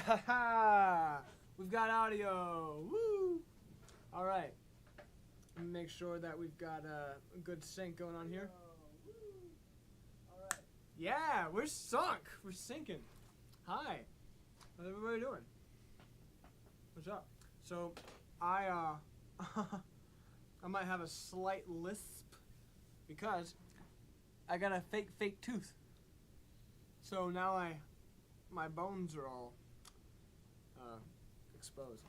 haha! We've got audio. Woo! All right. Let me make sure that we've got a good sync going on here. All right. Yeah, we're sunk. We're sinking. Hi. How's everybody doing? What's up? So, I might have a slight lisp because I got a fake tooth. So now my bones are all exposed.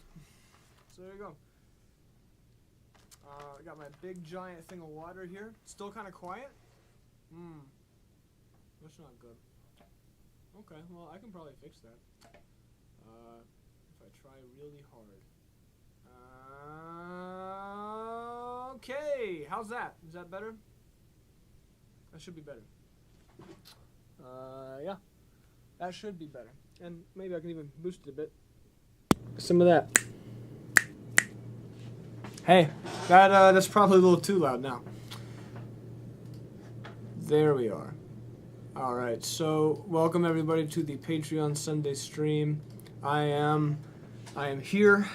So there you go. I got my big giant thing of water here. Still kind of quiet. That's not good. Okay, well I can probably fix that if I try really hard. Okay, how's that? Is that better? That should be better. Yeah, that should be better. And maybe I can even boost it a bit. Some of that. Hey, that's probably a little too loud now. There we are. All right, so welcome everybody to the Patreon Sunday stream. I am here.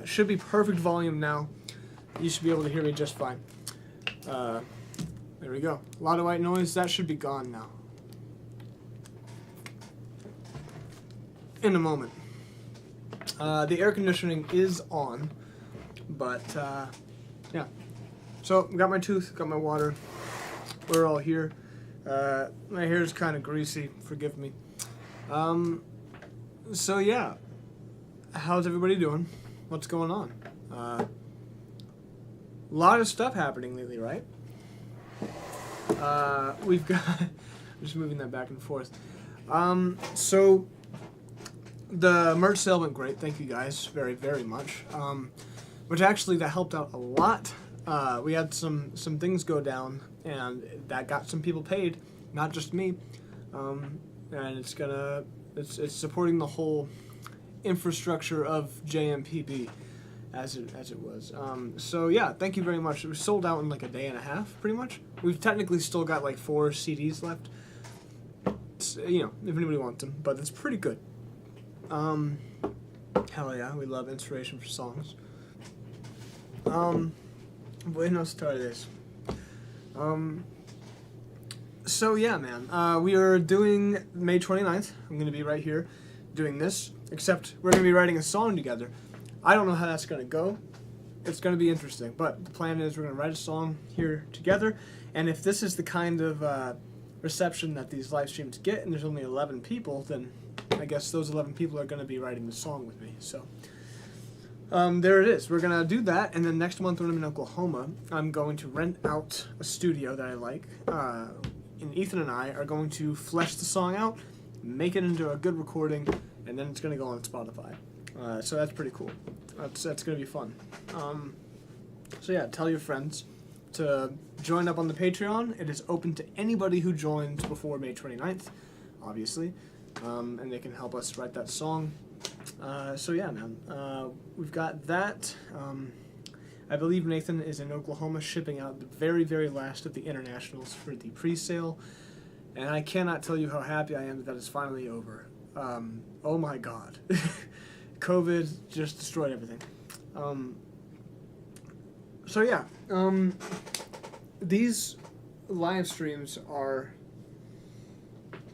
Should be perfect volume now. You should be able to hear me just fine. There we go. A lot of white noise. That should be gone now. In a moment. The air conditioning is on, but yeah. So got my tooth, got my water. We're all here. My hair's kind of greasy. Forgive me. So yeah. How's everybody doing? What's going on? A lot of stuff happening lately, right? We've got. I'm just moving that back and forth. So. The merch sale went great. Thank you guys very, very much. Which actually that helped out a lot. We had some things go down, and that got some people paid, not just me. And it's supporting the whole infrastructure of JMPB as it was. So yeah, thank you very much. It was sold out in like a day and a half, pretty much. We've technically still got like 4 CDs left. It's, if anybody wants them, but it's pretty good. Hell yeah, we love inspiration for songs. Buenos tardes. So yeah, man, we are doing May 29th. I'm gonna be right here doing this, except we're gonna be writing a song together. I don't know how that's gonna go. It's gonna be interesting, but the plan is we're gonna write a song here together, and if this is the kind of reception that these live streams get, and there's only 11 people, then I guess those 11 people are going to be writing the song with me. So there it is. We're going to do that, and then next month when I'm in Oklahoma, I'm going to rent out a studio that I like, and Ethan and I are going to flesh the song out, make it into a good recording, and then it's going to go on Spotify. So that's pretty cool. That's going to be fun. So yeah, tell your friends to join up on the Patreon. It is open to anybody who joins before May 29th, obviously. And they can help us write that song. So yeah, man, we've got that. I believe Nathan is in Oklahoma shipping out the very, very last of the internationals for the pre-sale. And I cannot tell you how happy I am that it's finally over. Oh my God. COVID just destroyed everything. So yeah, these live streams are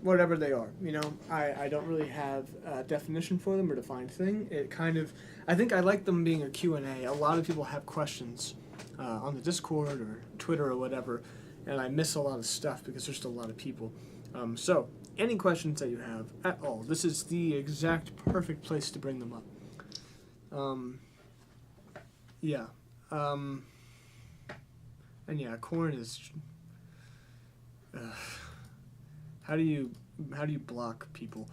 whatever they are, I don't really have a definition for them or defined thing. It kind of, I think I like them being a Q&A. A lot of people have questions on the Discord or Twitter or whatever, and I miss a lot of stuff because there's still a lot of people. So, any questions that you have at all, this is the exact perfect place to bring them up. Yeah. And yeah, corn is... How do you block people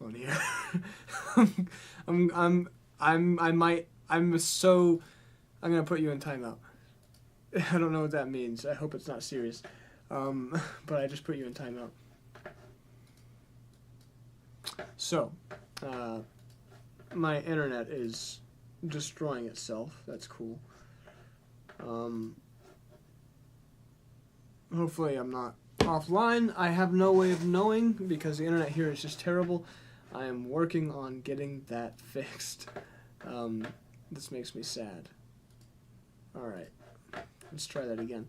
on here? I'm gonna put you in timeout. I don't know what that means. I hope it's not serious. But I just put you in timeout. So, my internet is destroying itself. That's cool. Hopefully I'm not offline. I have no way of knowing because the internet here is just terrible. I am working on getting that fixed. This makes me sad. Alright, let's try that again.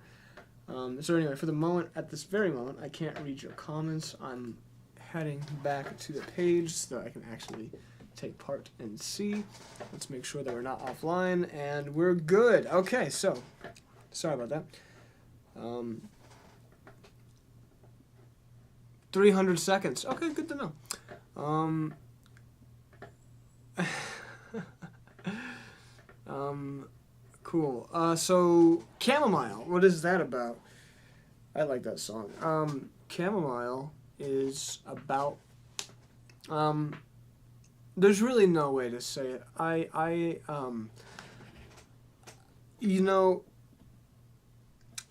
So anyway, for the moment, at this very moment, I can't read your comments. I'm heading back to the page so that I can actually take part and see. Let's make sure that we're not offline, and we're good. Okay, so, sorry about that. 300 seconds. Okay, good to know. Cool. So, Chamomile, what is that about? I like that song. Chamomile is about, there's really no way to say it. You know,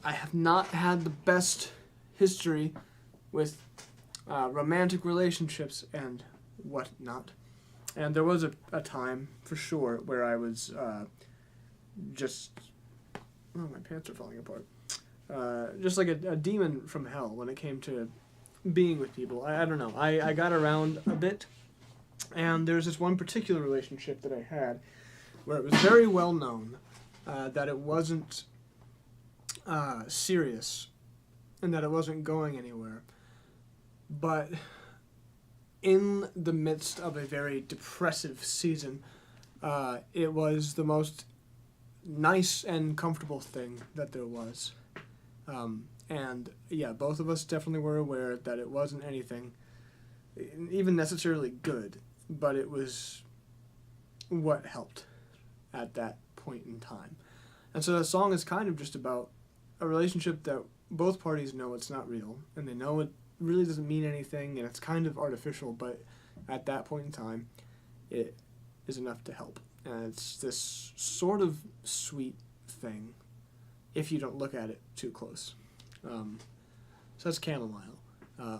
I have not had the best history with romantic relationships and whatnot. And there was a time, for sure, where I was just... Oh, my pants are falling apart. Just like a demon from hell when it came to being with people. I don't know. I got around a bit, and there's this one particular relationship that I had where it was very well known that it wasn't serious and that it wasn't going anywhere. But in the midst of a very depressive season, it was the most nice and comfortable thing that there was. And yeah, both of us definitely were aware that it wasn't anything even necessarily good, but it was what helped at that point in time. And so the song is kind of just about a relationship that both parties know it's not real, and they know it really doesn't mean anything, and it's kind of artificial, but at that point in time, it is enough to help. And it's this sort of sweet thing if you don't look at it too close. So that's Chamomile.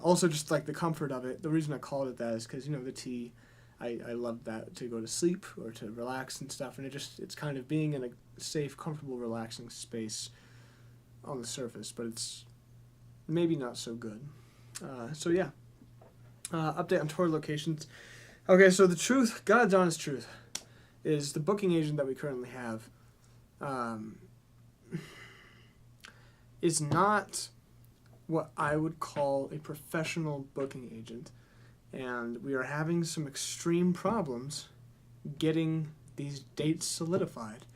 Also, just like the comfort of it, the reason I called it that is because, you know, the tea, I love that to go to sleep or to relax and stuff, and it's kind of being in a safe, comfortable, relaxing space on the surface, but it's maybe not so good. So yeah, update on tour locations. Okay, so the truth, God's honest truth, is the booking agent that we currently have is not what I would call a professional booking agent, and we are having some extreme problems getting these dates solidified,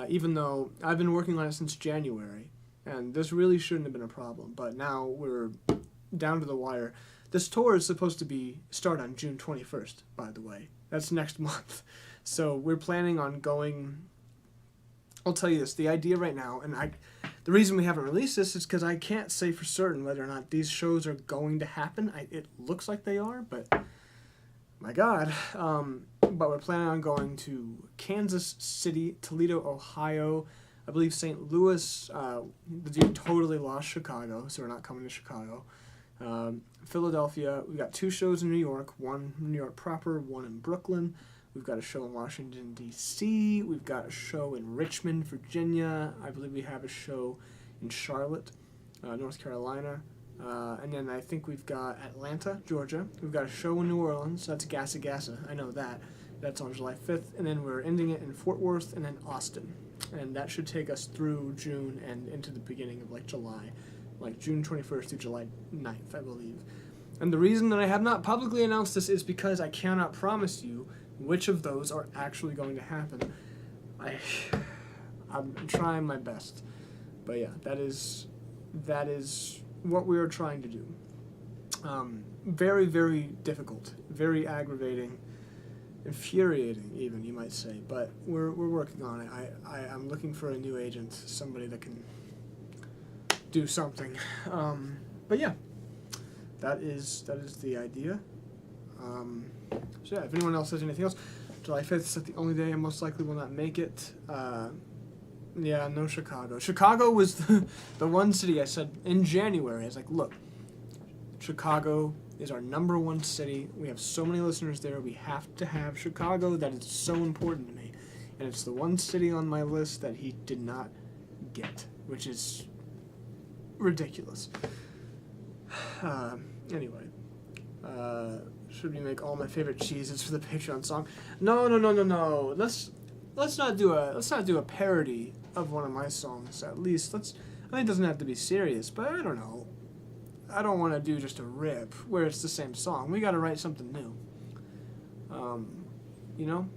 even though I've been working on it since January, and this really shouldn't have been a problem, but now we're down to the wire. This tour is supposed to start on June 21st, by the way. That's next month. So we're planning on going... I'll tell you this, the idea right now, and the reason we haven't released this is because I can't say for certain whether or not these shows are going to happen. It looks like they are, but my God. But we're planning on going to Kansas City, Toledo, Ohio, I believe St. Louis. The dude totally lost Chicago, so we're not coming to Chicago. Philadelphia, we've got 2 shows in New York, one in New York proper, one in Brooklyn. We've got a show in Washington, D.C. We've got a show in Richmond, Virginia. I believe we have a show in Charlotte, North Carolina. And then I think we've got Atlanta, Georgia. We've got a show in New Orleans. That's Gassa Gassa. I know that. That's on July 5th. And then we're ending it in Fort Worth and then Austin. And that should take us through June and into the beginning of, like, July. Like, June 21st through July 9th, I believe. And the reason that I have not publicly announced this is because I cannot promise you which of those are actually going to happen. I'm trying my best. But yeah, that is what we are trying to do. Very, very difficult. Very aggravating. Infuriating, even, you might say. But we're working on it. I'm looking for a new agent, somebody that can do something. But yeah, that is the idea. So yeah, if anyone else has anything else, July 5th is the only day I most likely will not make it. Yeah, no Chicago. Chicago was the one city I said in January. I was like, look, Chicago is our #1 city. We have so many listeners there. We have to have Chicago. That is so important to me. And it's the one city on my list that he did not get, which is ridiculous. Anyway. Should we make all my favorite cheeses for the Patreon song? No, no, no, no, no. Let's not do a parody of one of my songs. At least I mean, it doesn't have to be serious, but I don't know. I don't want to do just a rip where it's the same song. We got to write something new. You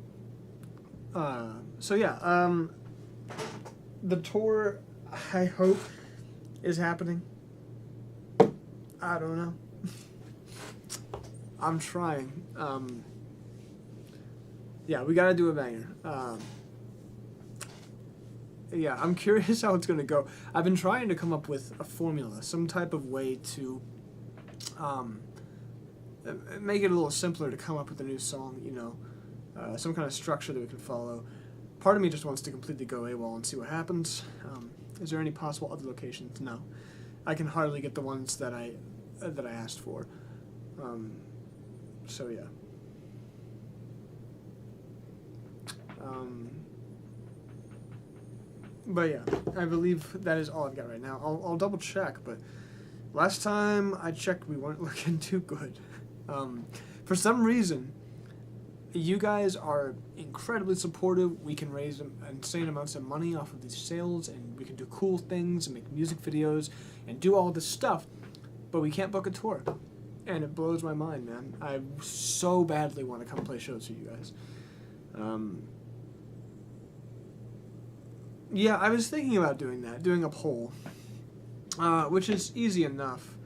know. So yeah. The tour, I hope, is happening. I don't know. I'm trying. Yeah, we gotta do a banger. Yeah, I'm curious how it's gonna go. I've been trying to come up with a formula, some type of way to make it a little simpler to come up with a new song, you know, some kind of structure that we can follow. Part of me just wants to completely go AWOL and see what happens. Is there any possible other locations? No. I can hardly get the ones that I asked for. So yeah. But yeah, I believe that is all I've got right now. I'll double check, but last time I checked, we weren't looking too good. For some reason, you guys are incredibly supportive. We can raise insane amounts of money off of these sales, and we can do cool things and make music videos and do all this stuff, but we can't book a tour. And it blows my mind, man. I so badly want to come play shows for you guys. Yeah, I was thinking about doing that, doing a poll, which is easy enough.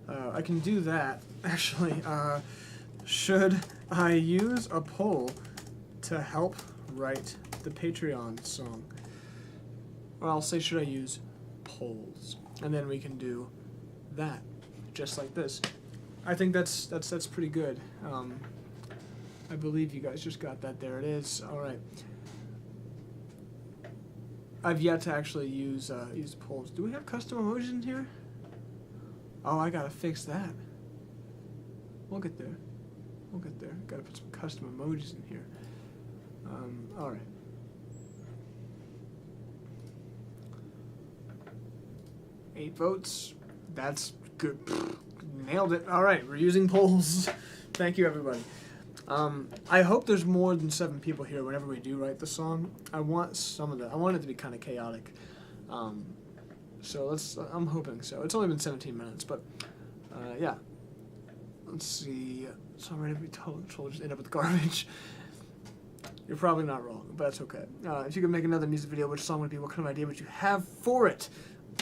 I can do that, actually. Should I use a poll to help write the Patreon song? Or I'll say, should I use polls? And then we can do that, just like this. I think that's pretty good. I believe you guys just got that. There it is. All right. I've yet to actually use polls. Do we have custom emojis in here? Oh, I gotta fix that. We'll get there. We'll get there. Gotta put some custom emojis in here. All right. Eight votes. That's good. Nailed it. All right, we're using polls. Thank you, everybody. I hope there's more than 7 people here whenever we do write the song. I want I want it to be kind of chaotic. So I'm hoping so. It's only been 17 minutes, but yeah. Let's see. So I'm ready to be told just end up with garbage. You're probably not wrong, but that's okay. If you could make another music video, which song would it be? What kind of idea would you have for it?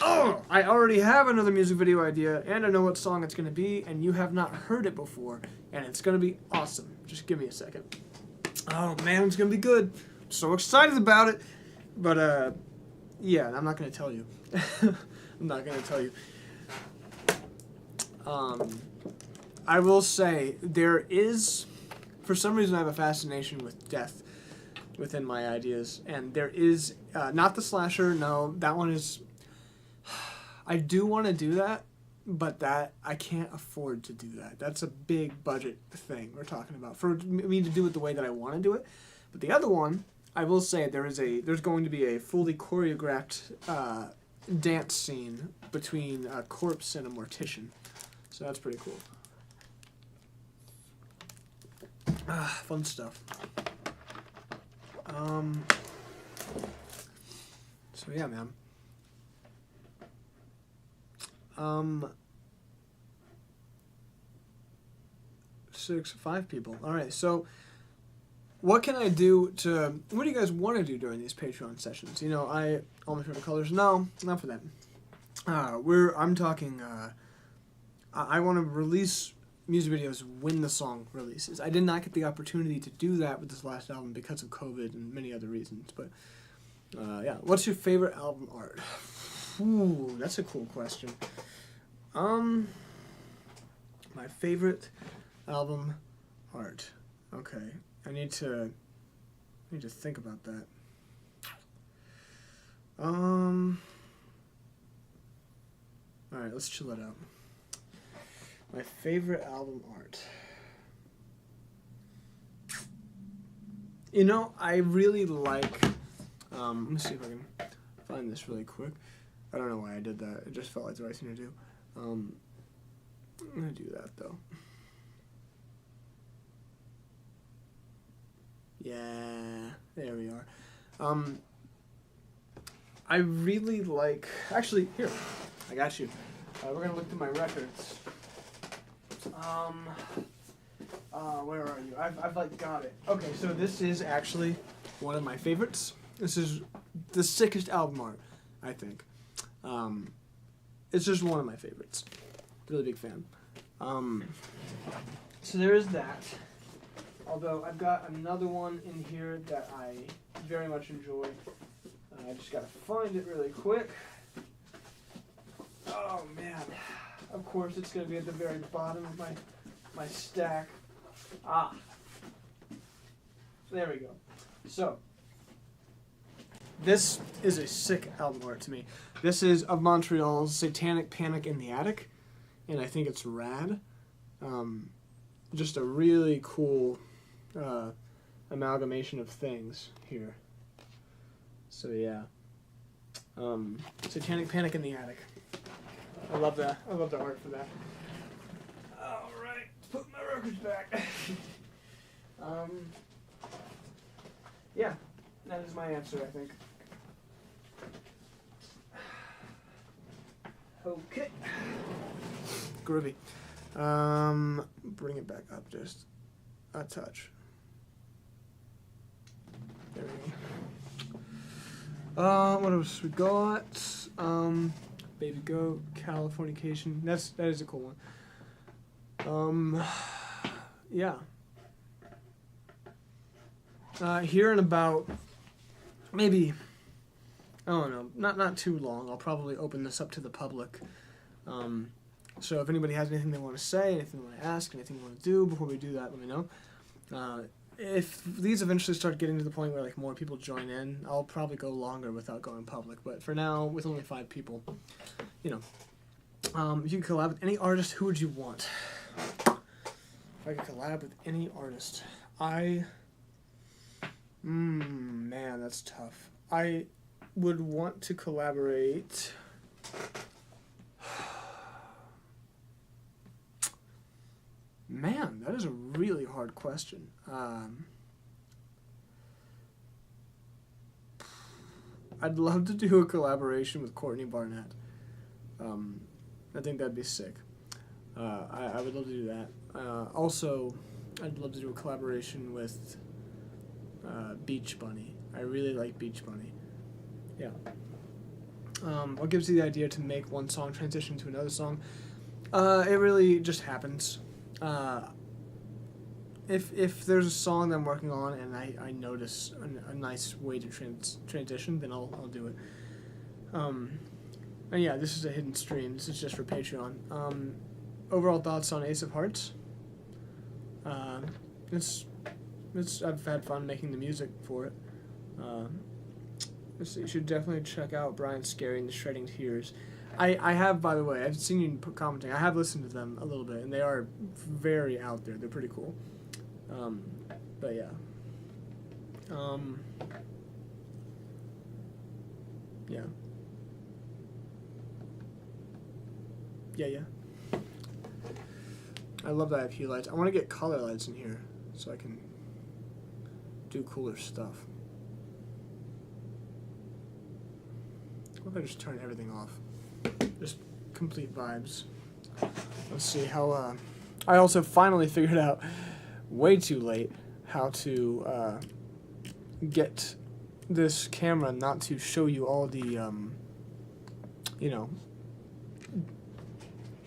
Oh, I already have another music video idea, and I know what song it's going to be, and you have not heard it before, and it's going to be awesome. Just give me a second. Oh, man, it's going to be good. I'm so excited about it. But, yeah, I'm not going to tell you. I'm not going to tell you. I will say, there is, for some reason I have a fascination with death within my ideas, and there is, not the slasher, no, that one is... I do want to do that, but that I can't afford to do that. That's a big budget thing we're talking about for me to do it the way that I want to do it. But the other one, I will say there's going to be a fully choreographed dance scene between a corpse and a mortician. So that's pretty cool. Fun stuff. So yeah, man. 5 people. All right, so what can I do to... What do you guys want to do during these Patreon sessions? You know, all my favorite colors? No, not for that. I'm talking... I want to release music videos when the song releases. I did not get the opportunity to do that with this last album because of COVID and many other reasons. But yeah, what's your favorite album art? Ooh, that's a cool question. My favorite album art. Okay, I need to think about that. All right, let's chill it out. My favorite album art. You know, I really like. Let me see if I can find this really quick. I don't know why I did that. It just felt like the right thing to do. I'm gonna do that though. Yeah, there we are. I really like. Actually, here, I got you. We're gonna look through my records. Where are you? I've like got it. Okay, so this is actually one of my favorites. This is the sickest album art, I think. It's just one of my favorites. Really big fan. So there is that. Although I've got another one in here that I very much enjoy. I just gotta find it really quick. Oh man. Of course it's gonna be at the very bottom of my stack. Ah. There we go. So this is a sick album art to me. This is of Montreal's Satanic Panic in the Attic, and I think it's rad. Just a really cool amalgamation of things here. So yeah, Satanic Panic in the Attic. I love that. I love the art for that. All right, let's put my records back. Yeah, that is my answer, I think. Okay. Groovy. Bring it back up just a touch. There we go. What else we got? Baby Goat, Californication. That is a cool one. Yeah. Here in about maybe, I don't know, not too long, I'll probably open this up to the public. So if anybody has anything they want to say, anything they want to ask, anything they want to do before we do that, let me know. If these eventually start getting to the point where like more people join in, I'll probably go longer without going public. But for now, with only 5 people, you know, if you could collab with any artist, who would you want? If I could collab with any artist, man, that's tough. I would want to collaborate. Man, that is a really hard question. I'd love to do a collaboration with Courtney Barnett. I think that'd be sick. I would love to do that. Also, I'd love to do a collaboration with Beach Bunny. I really like Beach Bunny. Yeah. What gives you the idea to make one song transition to another song? It really just happens. If there's a song that I'm working on and I notice a nice way to transition, then I'll do it. And yeah, this is a hidden stream. This is just for Patreon. Overall thoughts on Ace of Hearts? I've had fun making the music for it. You should definitely check out Brian Scary and the Shredding Tears. I have, by the way, I've seen you commenting. I have listened to them a little bit, and they are very out there. They're pretty cool. But yeah. Yeah. Yeah. I love that I have hue lights. I want to get color lights in here so I can do cooler stuff. What if I just turn everything off? Just complete vibes. Let's see how, I also finally figured out, way too late, how to get this camera not to show you all the, you know,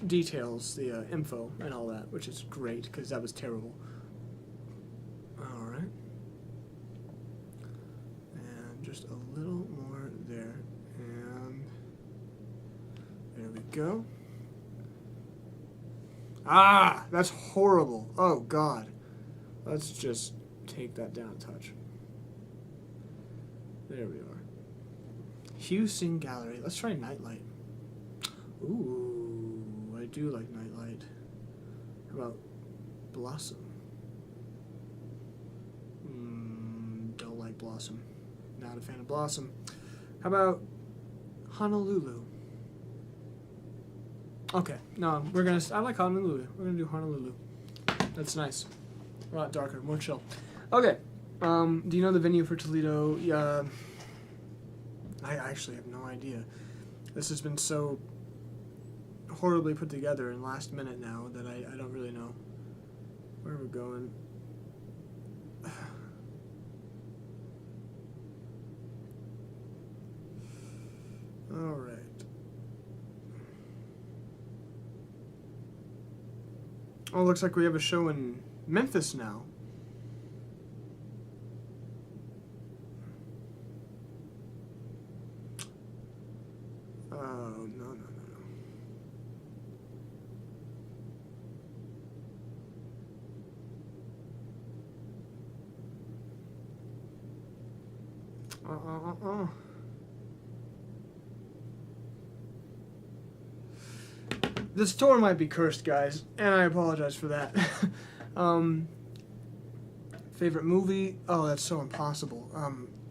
details, the info and all that, which is great, because that was terrible. Alright. And just a little more there. And there we go. Ah! That's horrible. Oh, God. Let's just take that down a touch. There we are. Hue Sing Gallery. Let's try Nightlight. Ooh, I do like Nightlight. How about Blossom? Don't like Blossom. Not a fan of Blossom. How about Honolulu? Okay, no, I like Honolulu. We're gonna do Honolulu. That's nice. A lot darker, more chill. Okay, Do you know the venue for Toledo? Yeah, I actually have no idea. This has been so horribly put together and last minute now that I don't really know where we're going. All right. Oh, looks like we have a show in Memphis now. Oh, no. This tour might be cursed, guys, and I apologize for that. Favorite movie? Oh, that's so impossible.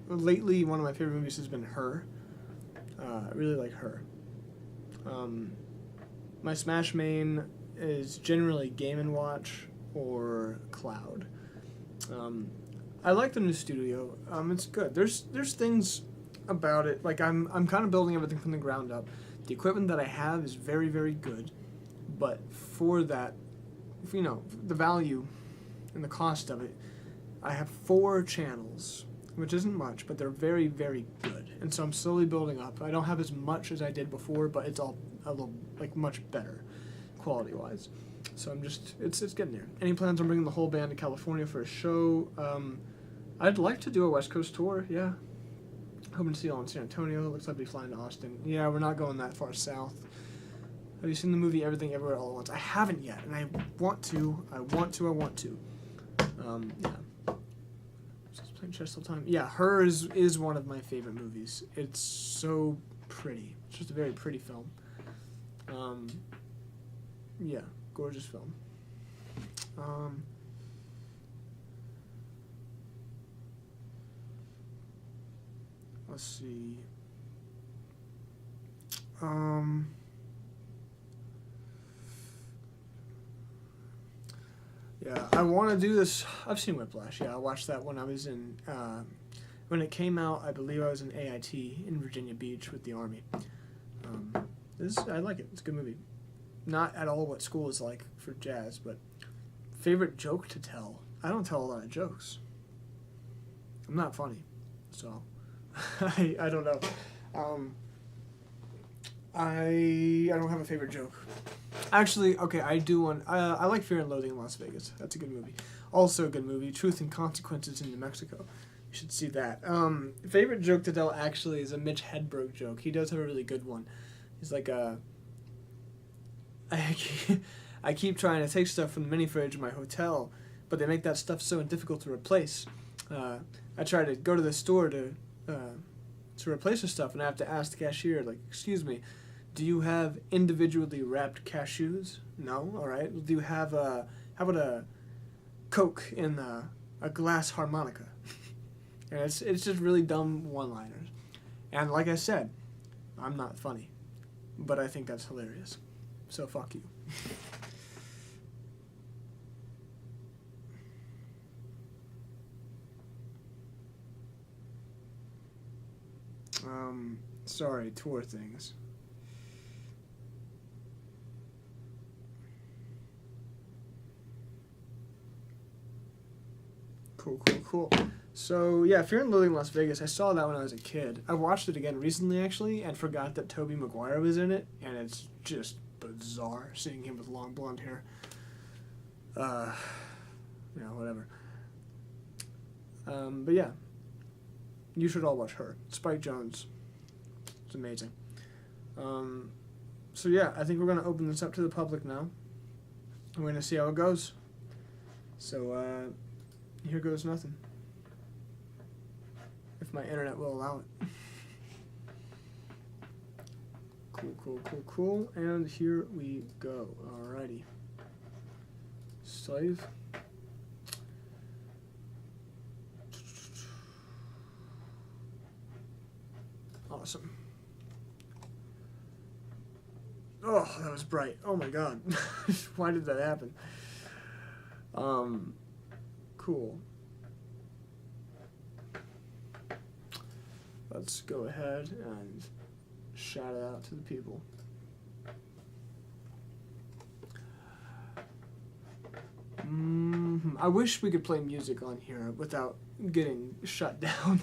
Lately, one of my favorite movies has been Her. I really like Her. My smash main is generally Game & Watch or Cloud. I like the new studio. It's good. There's things about it. Like I'm kind of building everything from the ground up. The equipment that I have is very, very good, but for that, the value and the cost of it, I have 4 channels, which isn't much, but they're very, very good. And so I'm slowly building up. I don't have as much as I did before, but it's all a little much better quality-wise. So I'm just it's getting there. Any plans on bringing the whole band to California for a show? I'd like to do a West Coast tour. Yeah. Hoping to see you all in San Antonio. Looks like we'll be flying to Austin. Yeah, we're not going that far south. Have you seen the movie Everything Everywhere All at Once? I haven't yet, and I want to. Yeah. Just playing chess all the time. Yeah, Her is one of my favorite movies. It's so pretty. It's just a very pretty film. Yeah, gorgeous film. Let's see. Yeah, I want to do this. I've seen Whiplash. Yeah, I watched that when I was in. When it came out, I believe I was in AIT in Virginia Beach with the Army. I like it. It's a good movie. Not at all what school is like for jazz, but favorite joke to tell. I don't tell a lot of jokes. I'm not funny, so. I don't know. I don't have a favorite joke. Actually, okay, I do one. I like Fear and Loathing in Las Vegas. That's a good movie. Also a good movie, Truth and Consequences in New Mexico. You should see that. Favorite joke to tell actually is a Mitch Hedberg joke. He does have a really good one. He's like I keep trying to take stuff from the mini fridge in my hotel, but they make that stuff so difficult to replace. I try to go to the store to replace the stuff, and I have to ask the cashier, like, excuse me, do you have individually wrapped cashews? No? All right. Do you have how about a Coke in a glass harmonica? And it's just really dumb one-liners. And like I said, I'm not funny, but I think that's hilarious. So fuck you. Sorry, tour things. Cool. So, yeah, Fear and Loathing in Las Vegas, I saw that when I was a kid. I watched it again recently, actually, and forgot that Tobey Maguire was in it, and it's just bizarre seeing him with long blonde hair. Whatever. But yeah, you should all watch Her. Spike Jonze. It's amazing. So yeah, I think we're going to open this up to the public now. We're going to see how it goes. So, here goes nothing. If my internet will allow it. Cool. And here we go. Alrighty. Save. Awesome. Oh, that was bright. Oh my god. Why did that happen? Cool. let's go ahead and shout it out to the people. I wish we could play music on here without getting shut down.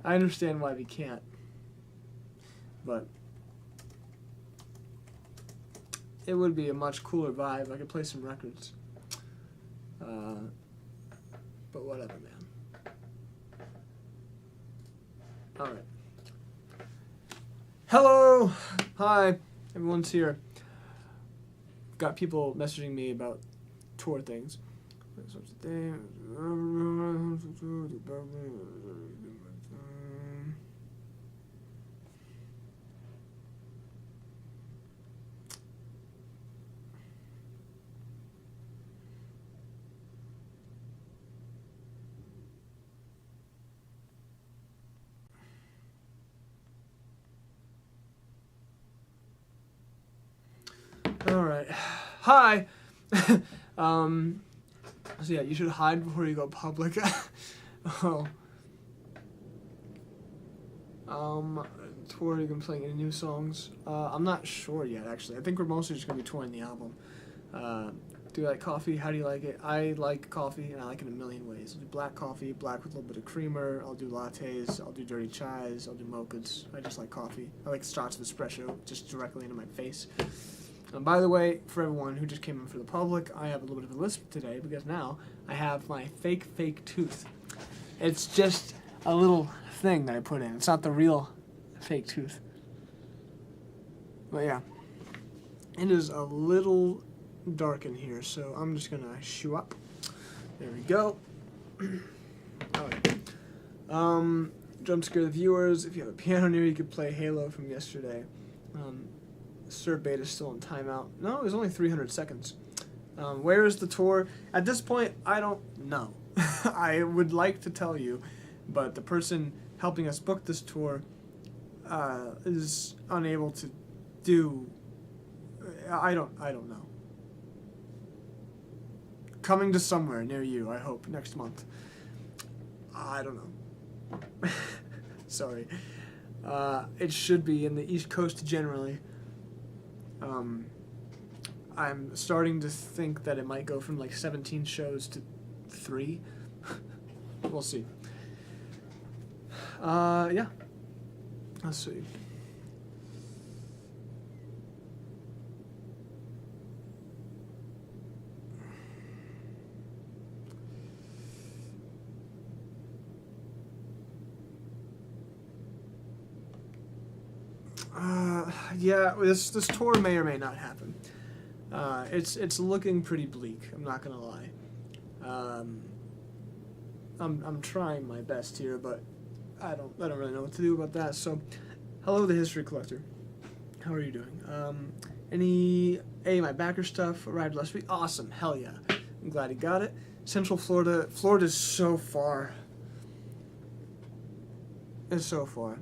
I understand why we can't, but it would be a much cooler vibe. I could play some records. But whatever, man. Alright. Hello! Hi! Everyone's here. Got people messaging me about tour things. Alright. Hi! So yeah, you should hide before you go public. Oh. Tour, you can play any new songs? I'm not sure yet, actually. I think we're mostly just going to be touring the album. Do you like coffee? How do you like it? I like coffee, and I like it in a million ways. I'll do black coffee, black with a little bit of creamer. I'll do lattes. I'll do dirty chais. I'll do mochas. I just like coffee. I like shots of espresso just directly into my face. By the way, for everyone who just came in for the public, I have a little bit of a lisp today because now I have my fake tooth. It's just a little thing that I put in. It's not the real fake tooth. But yeah, it is a little dark in here, so I'm just gonna shoo up. There we go. Alright. Jump scare the viewers. If you have a piano near you, could play Halo from yesterday. Sir Beta's still in timeout. No, it was only 300 seconds. Where is the tour? At this point, I don't know. I would like to tell you, but the person helping us book this tour is unable to do. I don't know. Coming to somewhere near you, I hope, next month. I don't know. Sorry. It should be in the East Coast generally. I'm starting to think that it might go from like 17 shows to 3. We'll see. Yeah. Let's see. Yeah, this tour may or may not happen. It's looking pretty bleak. I'm not gonna lie. I'm trying my best here, but I don't really know what to do about that. So, hello, the History Collector. How are you doing? My backer stuff arrived last week. Awesome, hell yeah. I'm glad he got it. Central Florida. Florida's so far. It's so far.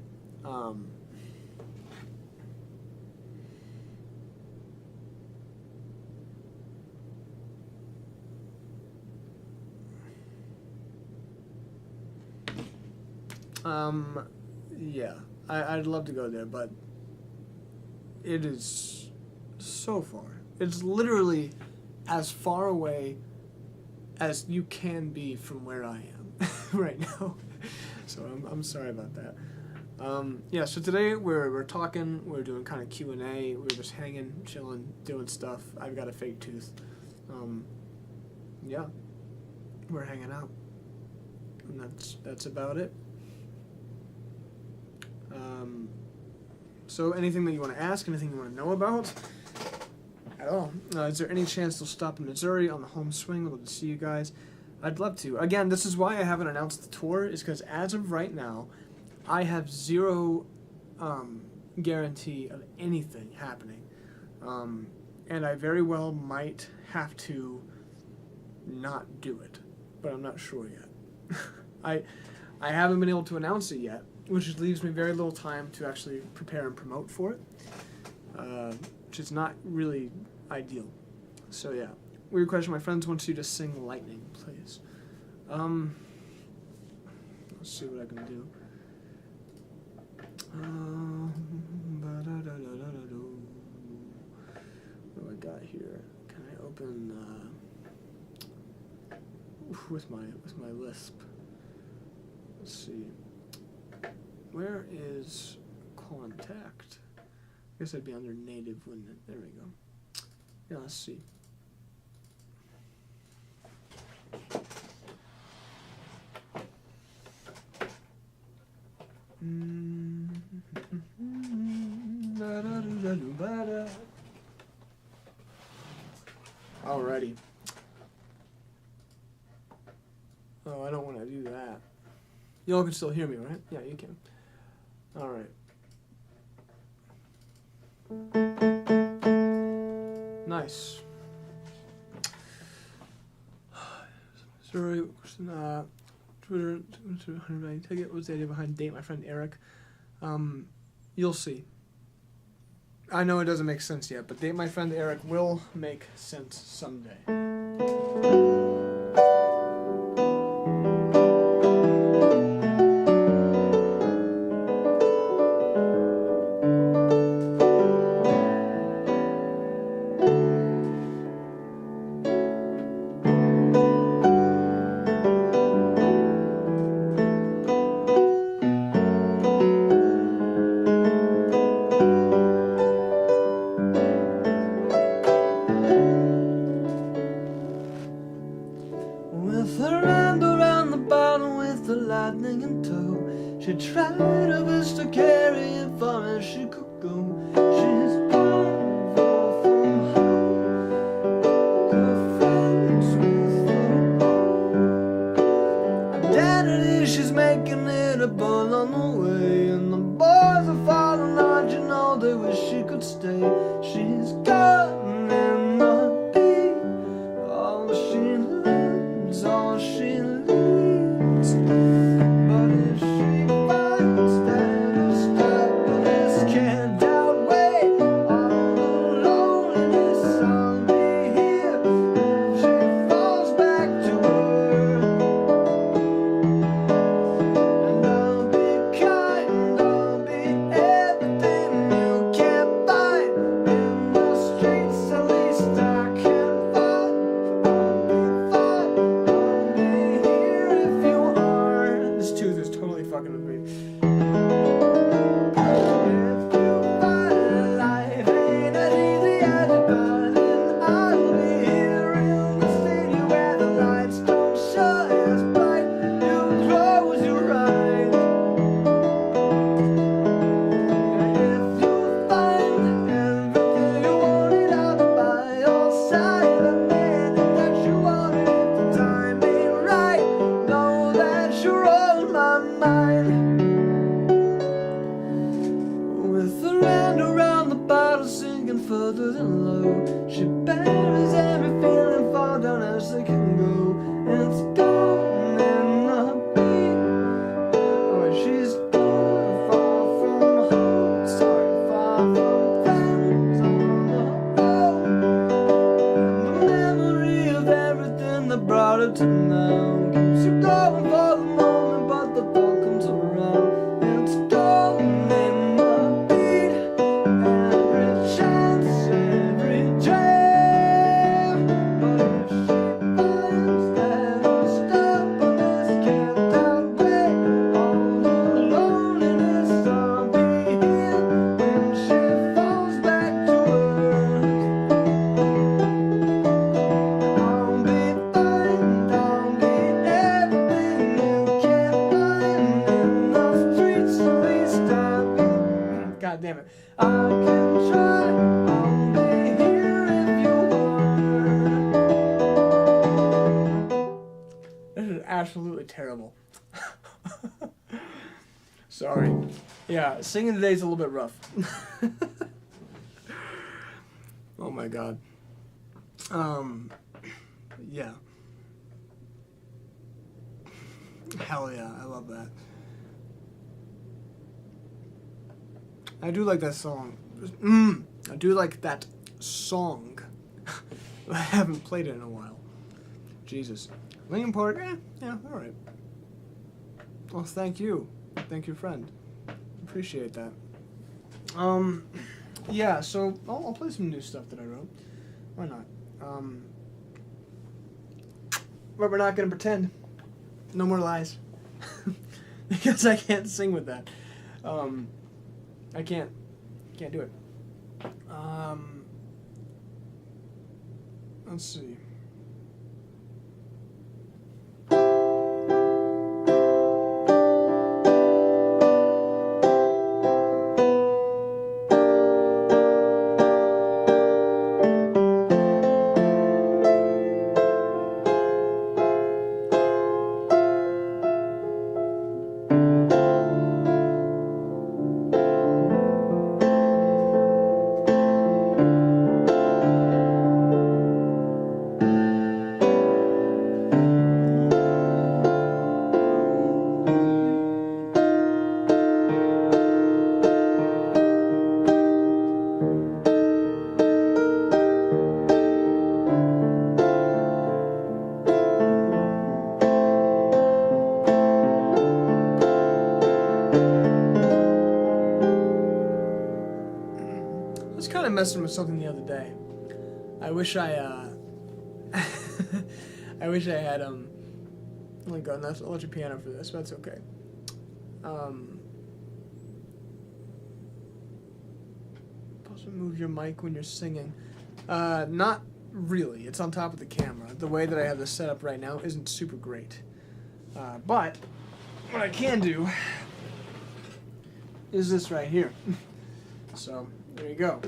Yeah, I'd love to go there, but it is so far. It's literally as far away as you can be from where I am right now. So I'm sorry about that. Yeah, so today we're talking, we're doing kind of Q&A, we're just hanging, chilling, doing stuff. I've got a fake tooth. Yeah, we're hanging out. And that's about it. So anything that you want to ask, anything you want to know about at all? Is there any chance they'll stop in Missouri on the home swing? I'd love to see you guys. I'd love to. Again, this is why I haven't announced the tour, is because as of right now, I have zero guarantee of anything happening. And I very well might have to not do it, but I'm not sure yet. I haven't been able to announce it yet, which leaves me very little time to actually prepare and promote for it, which is not really ideal. So yeah, weird question. My friends want you to sing Lightning, please. Let's see what I can do. What do I got here? Can I open with my Lisp? Let's see. Where is contact? I guess that'd be under native, wouldn't it? There we go. Yeah, let's see. Alrighty. Oh, I don't want to do that. Y'all can still hear me, right? Yeah, you can. Alright. Nice. Sorry, Twitter, take it. What's the idea behind Date My Friend Eric? You'll see. I know it doesn't make sense yet, but Date My Friend Eric will make sense someday. With her hand around the bottle with the lightning in tow, she tried her best to carry it far as she could go. She's gone far from home, her friends with her. Identity, she's making it a ball on the way, and the boys are falling hard, you know they wish she could stay. She's gone in the beat, all she learns, all she leads. But if she finds that her stubbornness can't outweigh all the loneliness, I'll be here if she falls back to earth. And I'll be kind, I'll be everything you can't find in the streets, at least I can find. I'll be here if you are. This tooth is totally fucking with me. If you find life ain't as easy as you thought, then I'll be here in the city where the lights don't shine as bright. You close your eyes. And if you find everything you wanted, I'll be by your side. The minute that you want it, if the time ain't right, know that you're on my mind. With her hand around the bottle, sinking further than low, she buries every feeling far down as they can go. And it's gone in the beat. Oh, she's gone far from home, sorry, far from friends on the road. And the memory of everything that brought her to now keeps her going for the moment, but the thought comes around. And it's gone in the beat, every chance, every dream. But if she finds that her stubbornness can't outweigh all the loneliness, I'll be here when she falls back to earth. I'll be fine, I'll be everything you can't find in the streets, at least I'll be. God damn it. I can try, I'll be here if you are. This is absolutely terrible. Sorry. Yeah, singing today's a little bit rough. Oh my god. Yeah. Hell yeah, I love that. I do like that song. I do like that song. I haven't played it in a while. Jesus. Linkin Park, yeah, alright. Well, thank you. Thank you, friend. Appreciate that. Yeah, so I'll play some new stuff that I wrote. Why not? But we're not gonna pretend. No more lies. Because I can't sing with that. I can't do it. Let's see. Kind of messing with something the other day. I wish I I wish I had oh my god, that's electric piano for this, but that's okay. Also move your mic when you're singing. Not really. It's on top of the camera. The way that I have this set up right now isn't super great. But what I can do is this right here. So there you go.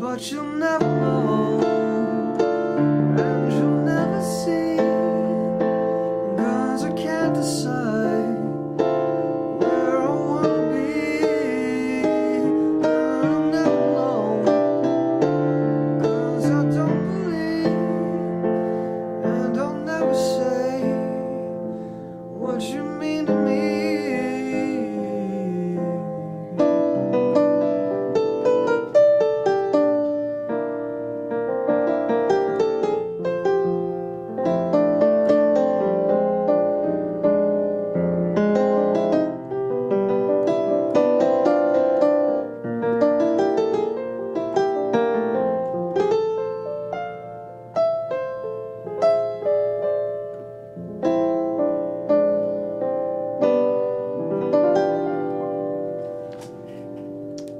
But you'll never know, and you'll never see, 'cause I can't decide where I wanna be, and I'll never know, 'cause I don't believe, and I'll never say what you mean to me.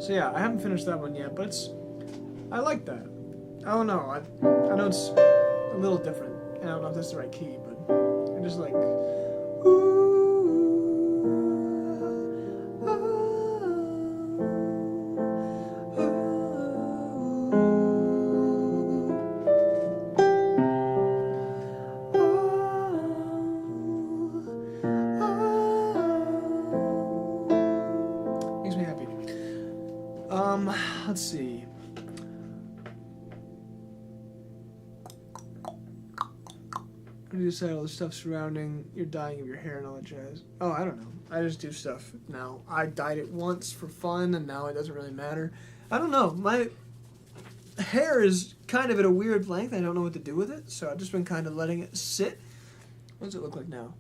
So yeah, I haven't finished that one yet, but I like that. I don't know, I know it's a little different. I don't know if that's the right key, but I just like, makes me happy. Let's see. You decide all the stuff surrounding your dyeing of your hair and all that jazz. Oh, I don't know. I just do stuff now. I dyed it once for fun, and now it doesn't really matter. I don't know. My hair is kind of at a weird length. I don't know what to do with it, so I've just been kind of letting it sit. What does it look like now?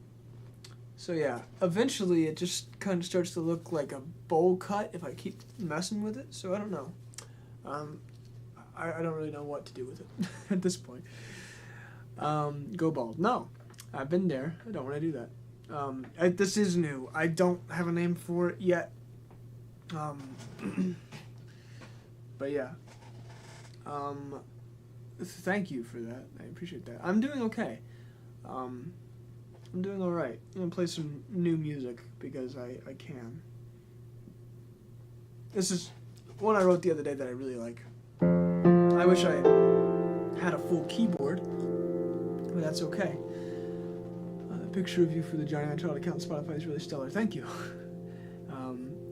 So yeah, eventually it just kind of starts to look like a bowl cut if I keep messing with it. So I don't know. I don't really know what to do with it at this point. Go bald. No, I've been there. I don't want to do that. This is new. I don't have a name for it yet. But yeah. Thank you for that. I appreciate that. I'm doing okay. I'm doing all right. I'm gonna play some new music because I can. This is one I wrote the other day that I really like. I wish I had a full keyboard, but that's okay. The picture of you for the Johnny My Child account on Spotify is really stellar. Thank you.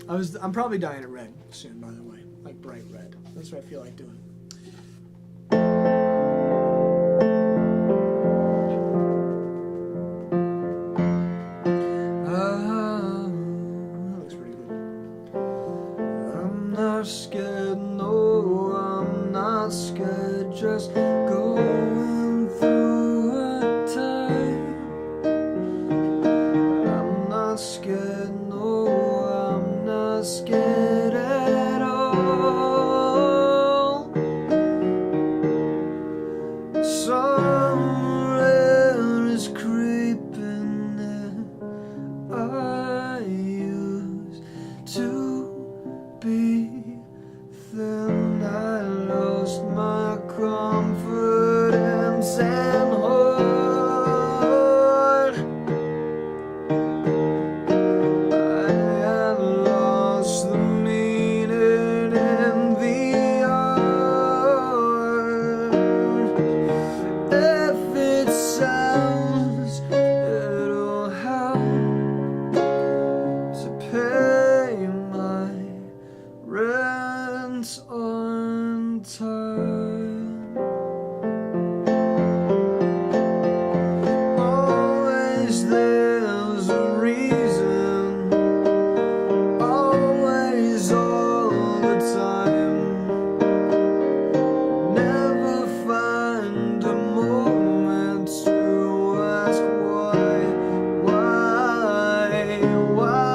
I'm probably dyeing it red soon, by the way, like bright red. That's what I feel like doing. That looks pretty good. I'm not scared, no, I'm not scared, just going through a time. I'm not scared, no, I'm not scared at all. Somewhere is creeping in. I used to be thin. I lost my confidence and heart. I had lost the meaning in the art. If it sounds, it'll help to pay my rent on time. Always there's a reason, always all the time. Never find a moment to ask why, why, why.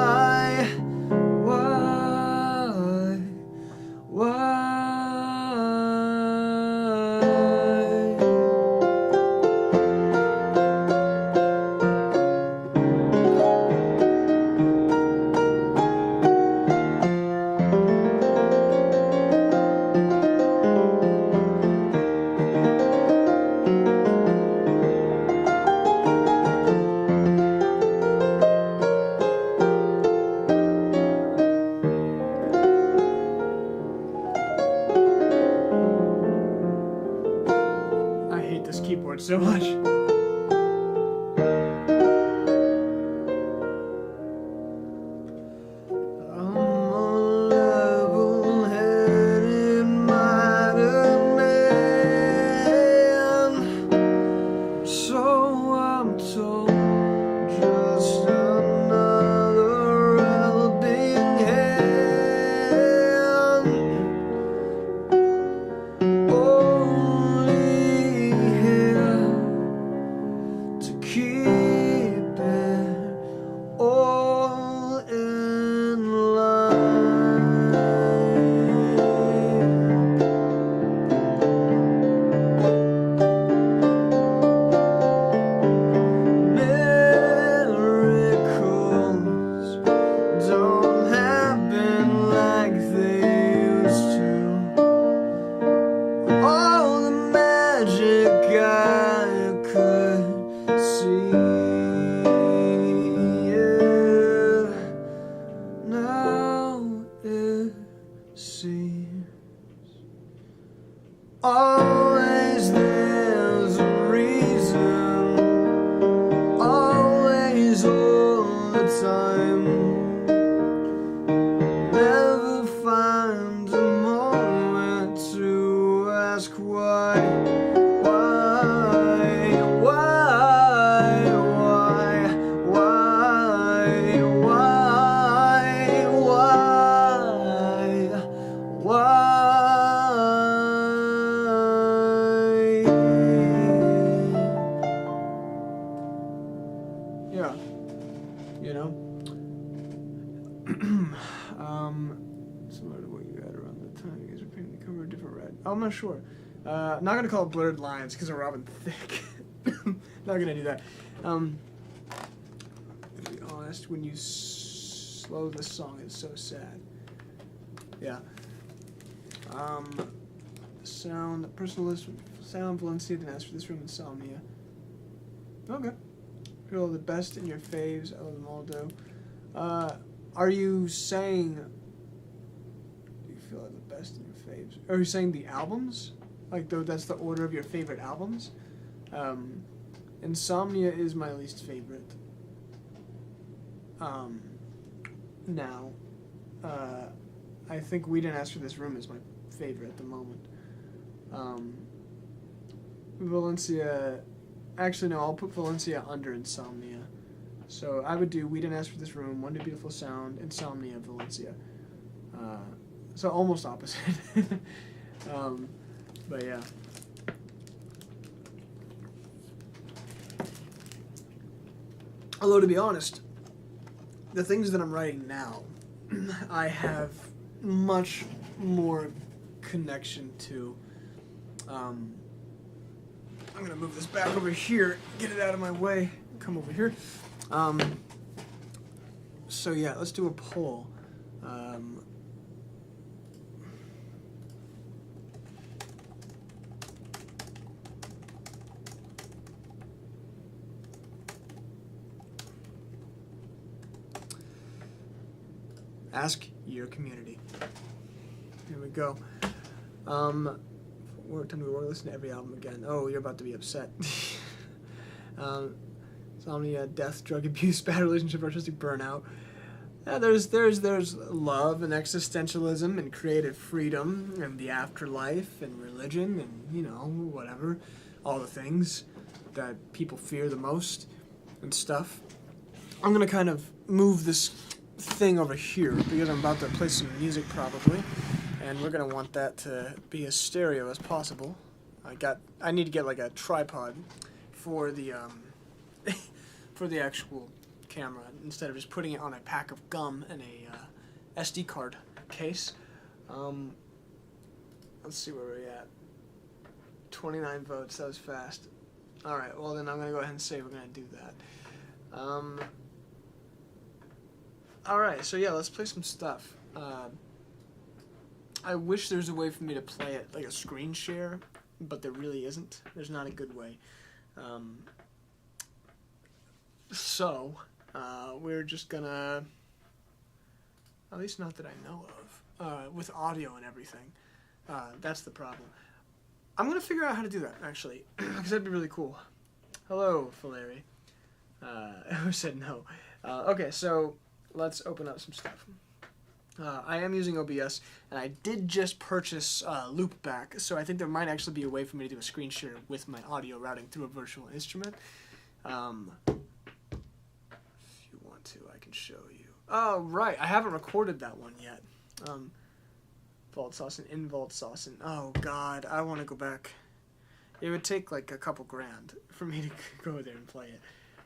I hate this keyboard so much. I'm a level-headed modern man, so I'm told. Just another helping hand. Only here to keep it all in line. Miracles don't happen like they used to. All the magic I could see, yeah, now it seems always there's a reason, always all the time. Never find a moment to ask why, why, why, why. Similar to what you had around the time you guys were painting the cover a different red. Oh, I'm not sure. I'm not gonna call it Blurred Lines because of Robin Thicke. Not gonna do that. To be honest, when you slow this song, it's so sad. Yeah. Sound, personal list, sound, Valencia, didn't ask for this room, Insomnia. Okay. Feel the best in your faves, I love them all, do. Are you saying, do you feel like the best in your faves? Are you saying the albums? Like, though, that's the order of your favorite albums? Insomnia is my least favorite. Now, I think We Didn't Ask for This Room is my favorite at the moment. Valencia, actually no, I'll put Valencia under Insomnia. So I would do We Didn't Ask for This Room, One Day Beautiful Sound, Insomnia, Valencia. So almost opposite. But yeah. Although to be honest, the things that I'm writing now, I have much more connection to. I'm gonna move this back over here, get it out of my way, come over here. So yeah, let's do a poll. Ask your community. Here we go. Time to listen to every album again. Oh, you're about to be upset. Insomnia, death, drug abuse, bad relationship, artistic burnout. Yeah, there's love and existentialism and creative freedom and the afterlife and religion and, you know, whatever. All the things that people fear the most and stuff. I'm going to kind of move this thing over here because I'm about to play some music probably. And we're going to want that to be as stereo as possible. I need to get like a tripod for the for the actual camera instead of just putting it on a pack of gum and a SD card case. Let's see where we're at. 29 votes, that was fast. Alright, well then I'm going to go ahead and say we're going to do that. Alright, so yeah, let's play some stuff. I wish there's a way for me to play it like a screen share, but there really isn't. There's not a good way. So, we're just gonna, at least not that I know of, with audio and everything. That's the problem. I'm gonna figure out how to do that, actually, because that'd be really cool. Hello, Valeri. Who said no? Okay, so let's open up some stuff. I am using OBS, and I did just purchase Loopback, so I think there might actually be a way for me to do a screen share with my audio routing through a virtual instrument. If you want to, I can show you. Oh, right, I haven't recorded that one yet. Vault Saucin, in Vault Saucin. Oh, God, I want to go back. It would take like a couple grand for me to go there and play it.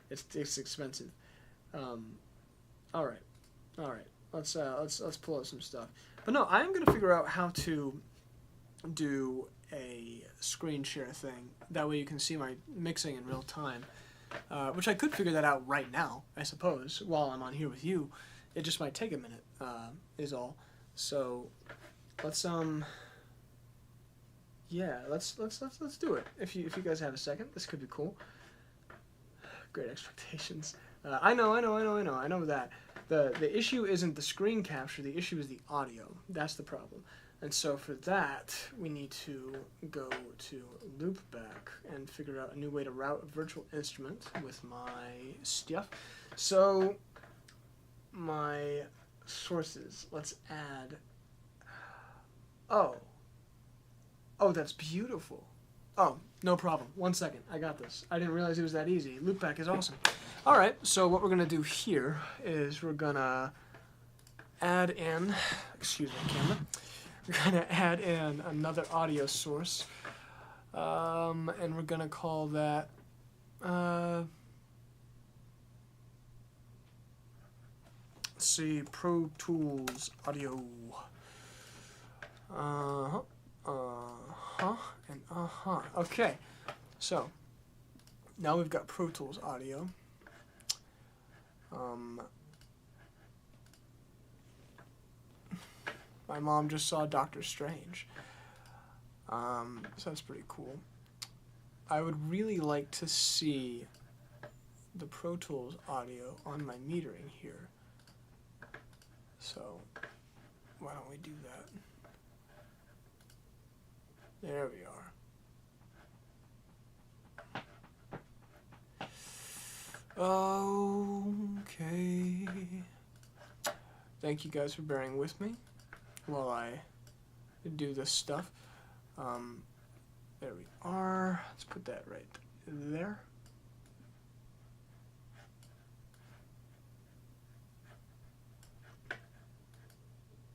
It's expensive. All right. Let's pull out some stuff. But no, I am gonna figure out how to do a screen share thing. That way you can see my mixing in real time. Which I could figure that out right now, I suppose, while I'm on here with you. It just might take a minute, is all. So let's yeah, let's do it. If you guys have a second, this could be cool. Great expectations. I know that. The issue isn't the screen capture, the issue is the audio. That's the problem. And so for that, we need to go to Loopback and figure out a new way to route a virtual instrument with my stuff. So, my sources, let's add, oh, that's beautiful. Oh, no problem. 1 second. I got this. I didn't realize it was that easy. Loopback is awesome. All right, so what we're going to do here is we're going to add in, excuse me, camera. We're going to add in another audio source, and we're going to call that, Let's see, Pro Tools Audio. And Okay, so now we've got Pro Tools Audio. My mom just saw Doctor Strange. So that's pretty cool. I would really like to see the Pro Tools Audio on my metering here. So why don't we do that? There we are. Okay. Thank you guys for bearing with me while I do this stuff. There we are. Let's put that right there.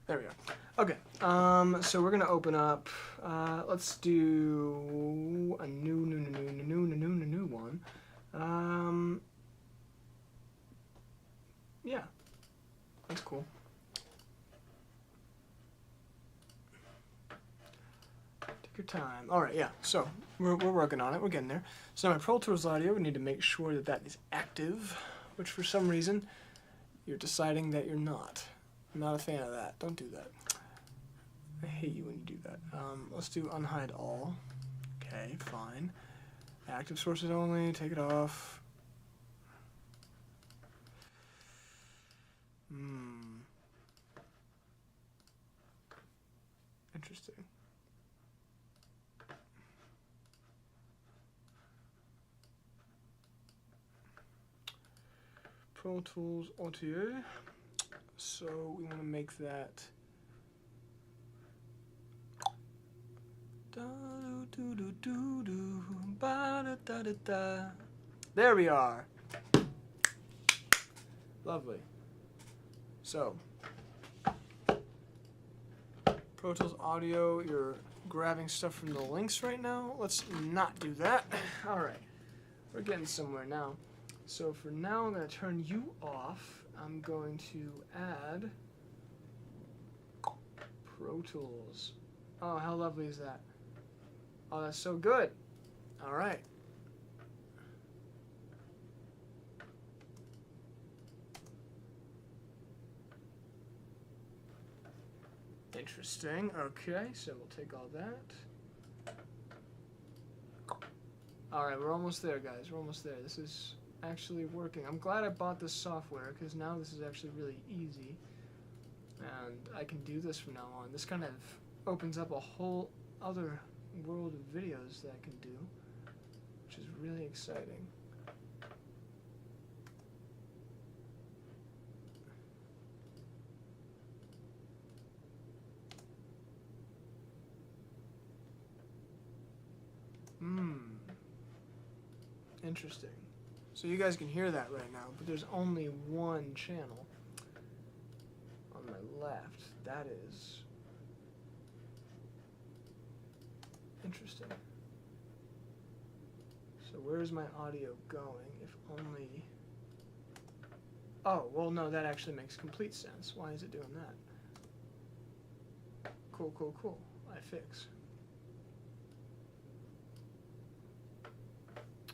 There we are. Okay, so we're gonna open up, let's do a new one. Yeah, that's cool. Take your time. All right, yeah, so we're working on it, we're getting there. So my Pro Tools Audio, we need to make sure that that is active, which for some reason, you're deciding that you're not. I'm not a fan of that. Don't do that. I hate you when you do that. Let's do unhide all. Okay, fine. Active sources only. Take it off. Interesting. Pro Tools Audio. So we want to make that there we are. Lovely. So Pro Tools Audio, you're grabbing stuff from the links right now. Let's not do that. All right, we're getting somewhere now. So for now, I'm going to turn you off. I'm going to add Pro Tools. Oh, how lovely is that? Oh, that's so good. All right. Interesting. Okay, so we'll take all that. All right, we're almost there, guys. We're almost there. This is actually working. I'm glad I bought this software because now this is actually really easy and I can do this from now on. This kind of opens up a whole other world of videos that I can do, which is really exciting. Interesting. So you guys can hear that right now, but there's only one channel on my left. That is interesting. So where's my audio going? If only... Oh, well no, that actually makes complete sense. Why is it doing that? Cool, cool, cool. I fix.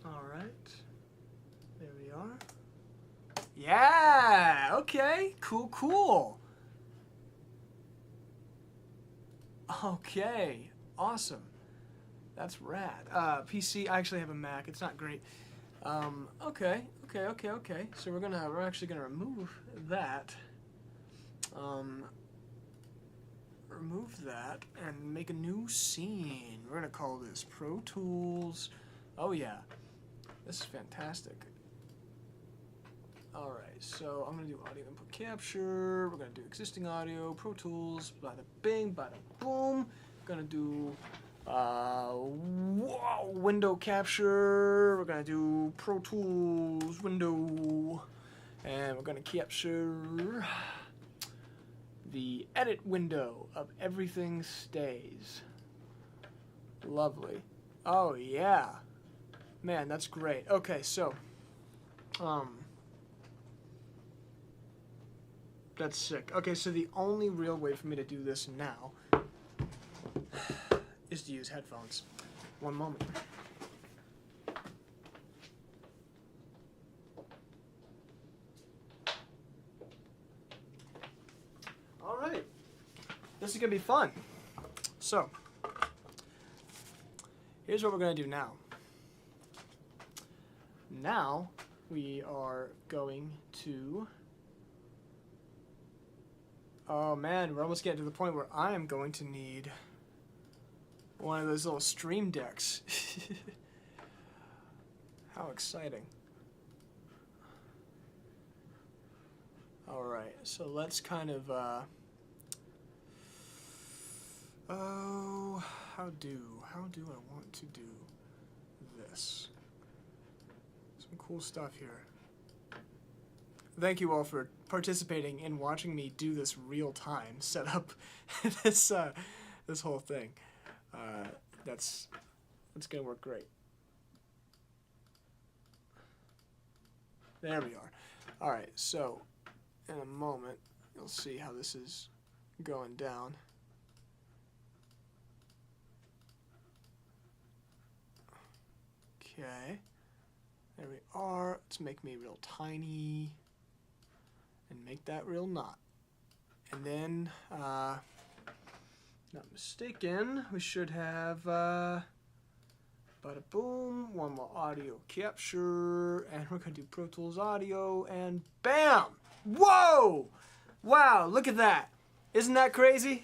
Alright. There we are. Yeah! Okay. Cool, cool. Okay. Awesome. That's rad. PC, I actually have a Mac. It's not great. Okay. So we're actually gonna remove that. Remove that and make a new scene. We're gonna call this Pro Tools. Oh yeah. This is fantastic. Alright, so I'm going to do audio input capture. We're going to do existing audio, Pro Tools, bada bing, bada boom. Going to do window capture. We're going to do Pro Tools window. And we're going to capture the edit window of everything stays. Lovely. Oh yeah. Man, that's great. Okay, so That's sick. Okay, so the only real way for me to do this now is to use headphones. One moment. All right. This is going to be fun. So, here's what we're going to do now. Now, we are going to... Oh man, we're almost getting to the point where I am going to need one of those little stream decks. How exciting. Alright, so let's kind of, oh, how do I want to do this? Some cool stuff here. Thank you all for participating in watching me do this real time, set up this this whole thing. That's gonna work great. There we are. All right, so in a moment you'll see how this is going down. Okay, there we are. Let's make me real tiny. And make that real knot. And then, not mistaken, we should have, bada boom, one more audio capture, and we're gonna do Pro Tools audio, and bam! Whoa! Wow, look at that. Isn't that crazy?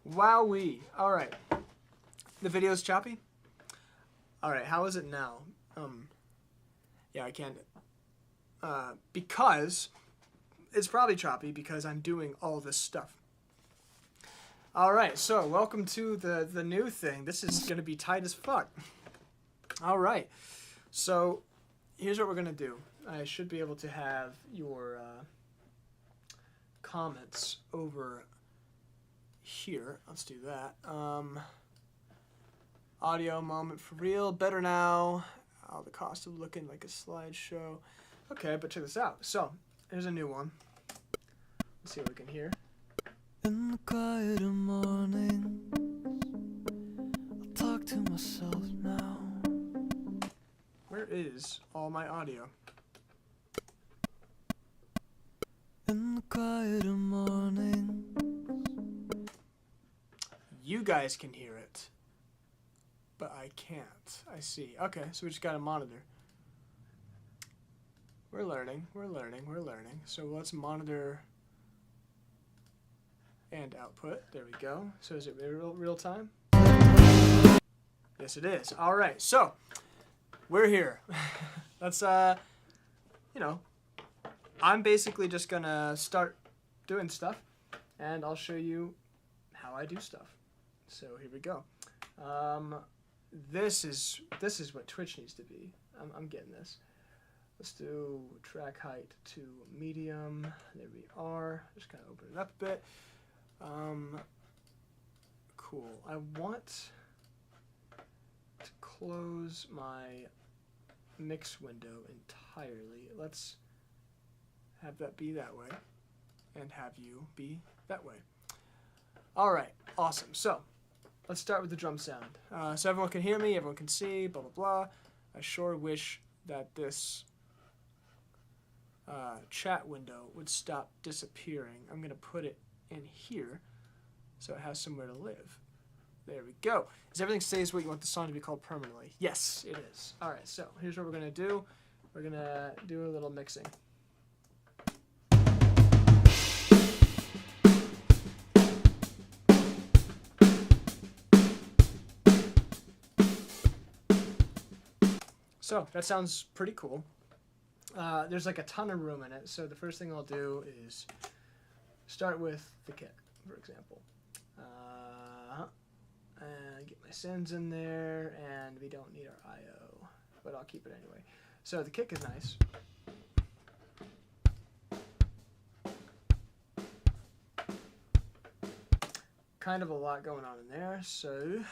Wowee. Alright. The video's choppy? Alright, how is it now? Yeah, I can't, because it's probably choppy because I'm doing all this stuff. Alright, so welcome to the new thing. This is going to be tight as fuck. Alright, so here's what we're going to do. I should be able to have your comments over here. Let's do that. Audio moment for real. Better now. Oh, the cost of looking like a slideshow. Okay, but check this out. So, here's a new one. Let's see what we can hear. In the quieter morning, I'll talk to myself now. Where is all my audio? In the quieter morning. You guys can hear it, but I can't. I see. Okay, so we just got a monitor. We're learning. So let's monitor and output. There we go. So is it real time? Yes, it is. All right. So we're here. Let's, you know, I'm basically just gonna start doing stuff, and I'll show you how I do stuff. So here we go. This is what Twitch needs to be. I'm getting this. Let's do track height to medium. There we are. Just kind of open it up a bit. Cool. I want to close my mix window entirely. Let's have that be that way and have you be that way. All right. Awesome. So let's start with the drum sound. So everyone can hear me, everyone can see, blah, blah, blah. I sure wish that this chat window would stop disappearing. I'm going to put it in here so it has somewhere to live. There we go. Does everything stays what you want the song to be called permanently? Yes, it is. All right, so here's what we're going to do. We're going to do a little mixing. So that sounds pretty cool. There's like a ton of room in it, so the first thing I'll do is start with the kick, for example. And get my sends in there, and we don't need our I.O., but I'll keep it anyway. So the kick is nice. Kind of a lot going on in there, so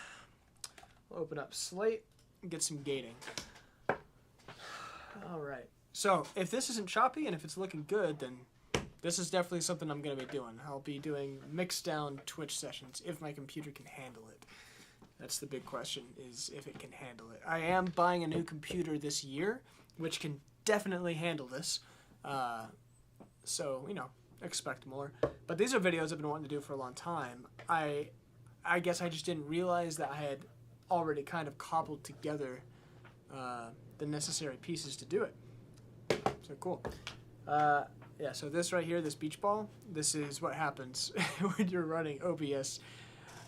we'll open up Slate and get some gating. All right. So if this isn't choppy and if it's looking good, then this is definitely something I'm going to be doing. I'll be doing mixed down Twitch sessions if my computer can handle it. That's the big question, is if it can handle it. I am buying a new computer this year, which can definitely handle this. So, you know, expect more. But these are videos I've been wanting to do for a long time. I guess I just didn't realize that I had already kind of cobbled together the necessary pieces to do it. So cool. Yeah, so this right here, this beach ball, this is what happens when you're running OBS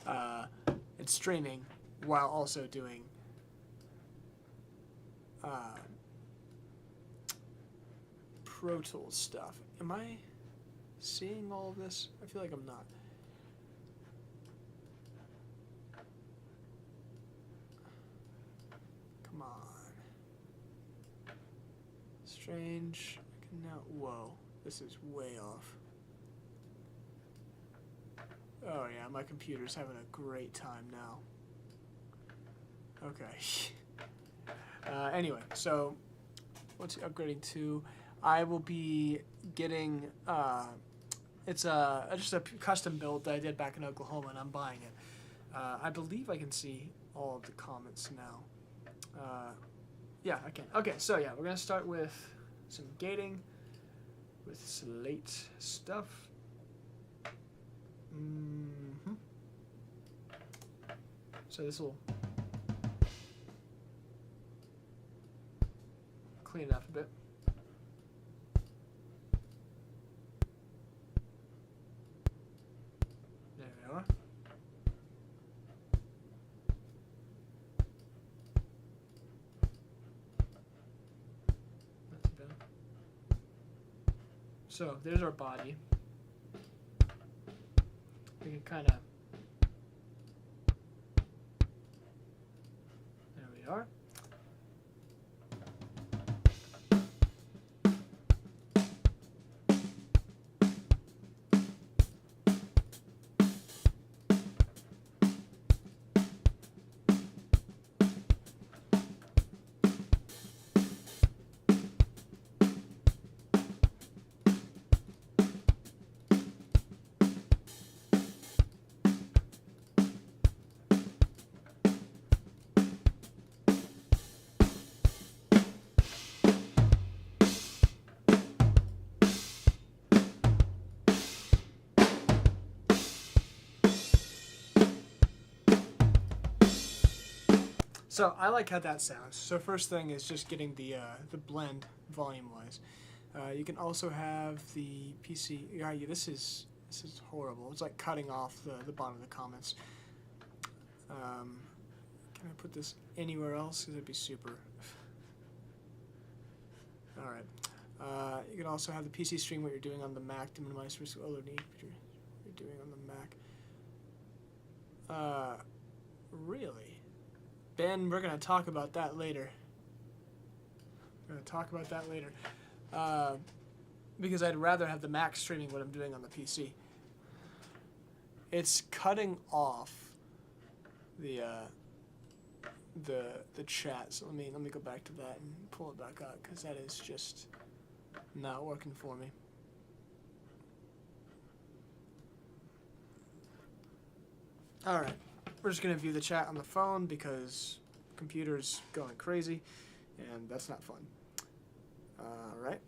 and streaming while also doing Pro Tools stuff. Am I seeing all of this? I feel like I'm not. Come on. Strange. I can now. Whoa. This is way off. Oh yeah, my computer's having a great time now. Okay. Anyway, so what's it upgrading to? I will be getting, it's just a custom build that I did back in Oklahoma, and I'm buying it. I believe I can see all of the comments now. Yeah, I can. Okay, so yeah, we're going to start with some gating with slate stuff. So this will clean it up a bit. There we are. Not too bad. So there's our body. We can kind of. There we are. So I like how that sounds. So first thing is just getting the blend volume-wise. You can also have the PC. Yeah, this is horrible. It's like cutting off the bottom of the comments. Can I put this anywhere else? Because it'd be super. All right. You can also have the PC stream what you're doing on the Mac to minimize risk of overloading. You're doing on the Mac. Really? Ben, we're going to talk about that later. We're going to talk about that later. Because I'd rather have the Mac streaming what I'm doing on the PC. It's cutting off the chat. So let me go back to that and pull it back up, because that is just not working for me. All right. We're just going to view the chat on the phone because the computer's going crazy, and that's not fun. All right.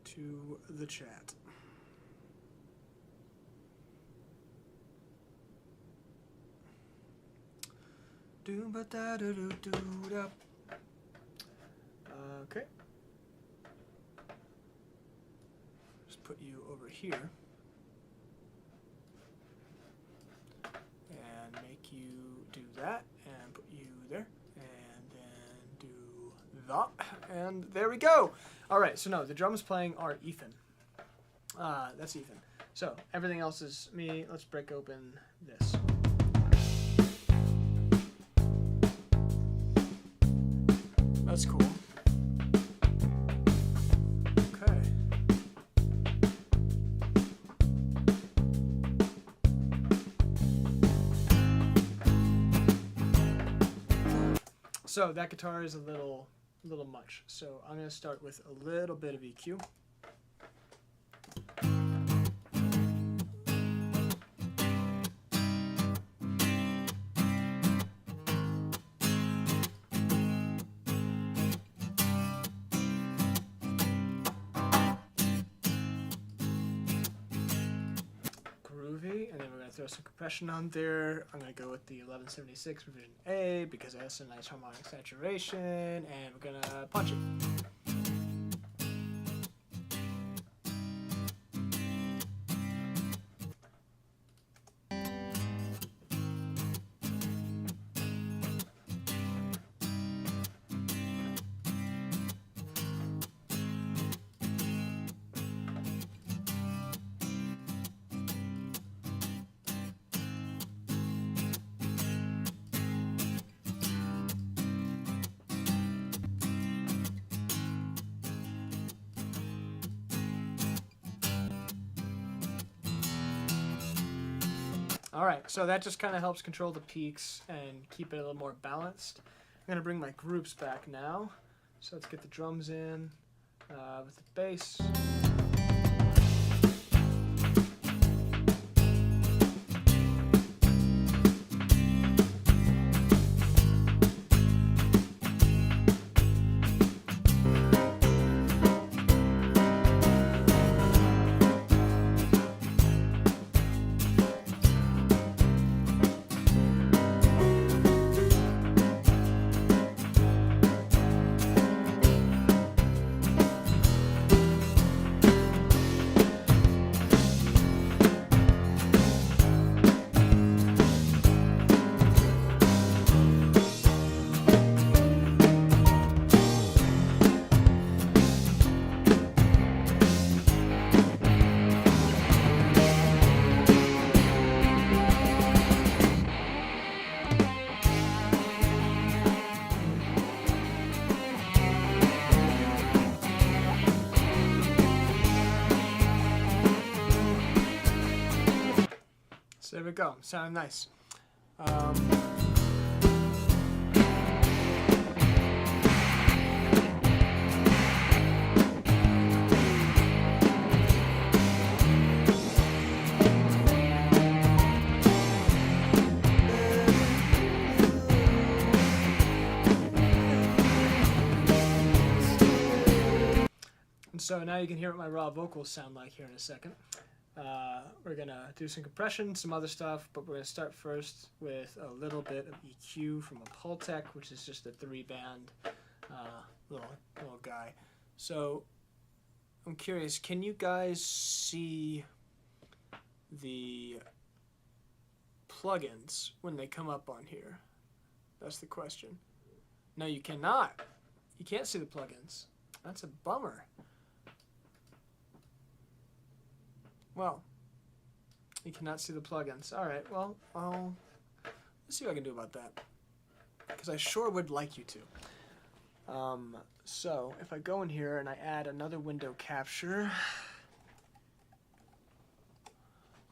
To the chat. Okay. Just put you over here. And make you do that, and put you there, and then do that, and there we go. All right, so no, the drums playing are Ethan. That's Ethan. So everything else is me. Let's break open this. That's cool. Okay. So that guitar is a little a little much. So I'm going to start with a little bit of EQ. Groovy, and then we're going to throw some compression on there. I'm going to go with the 1176 revision A because it has some nice harmonic saturation, and we're going to punch it. Alright, so that just kind of helps control the peaks and keep it a little more balanced. I'm going to bring my groups back now. So let's get the drums in with the bass. So there we go, sounding nice. And so now you can hear what my raw vocals sound like here in a second. We're going to do some compression, some other stuff, but we're going to start first with a little bit of EQ from a Pultec, which is just a 3-band little guy. So I'm curious, can you guys see the plugins when they come up on here? That's the question. No, you cannot. You can't see the plugins. That's a bummer. Well, you cannot see the plugins. All right, well, let's see what I can do about that, because I sure would like you to. So if I go in here and I add another window capture,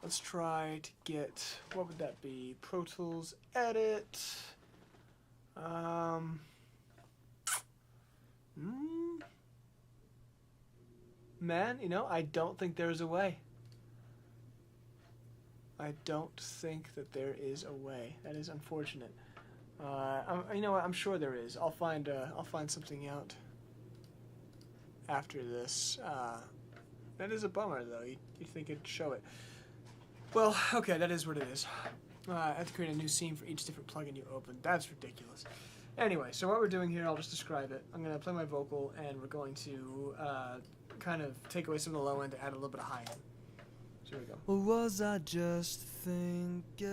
let's try to get, what would that be? Pro Tools Edit. Man, you know, I don't think there's a way. I don't think that there is a way. That is unfortunate. You know what? I'm sure there is. I'll find something out after this. That is a bummer, though. You'd think it'd show it. Well, okay, that is what it is. I have to create a new scene for each different plugin you open. That's ridiculous. Anyway, so what we're doing here, I'll just describe it. I'm going to play my vocal, and we're going to kind of take away some of the low end to add a little bit of high end. So here we go. Or was I just thinking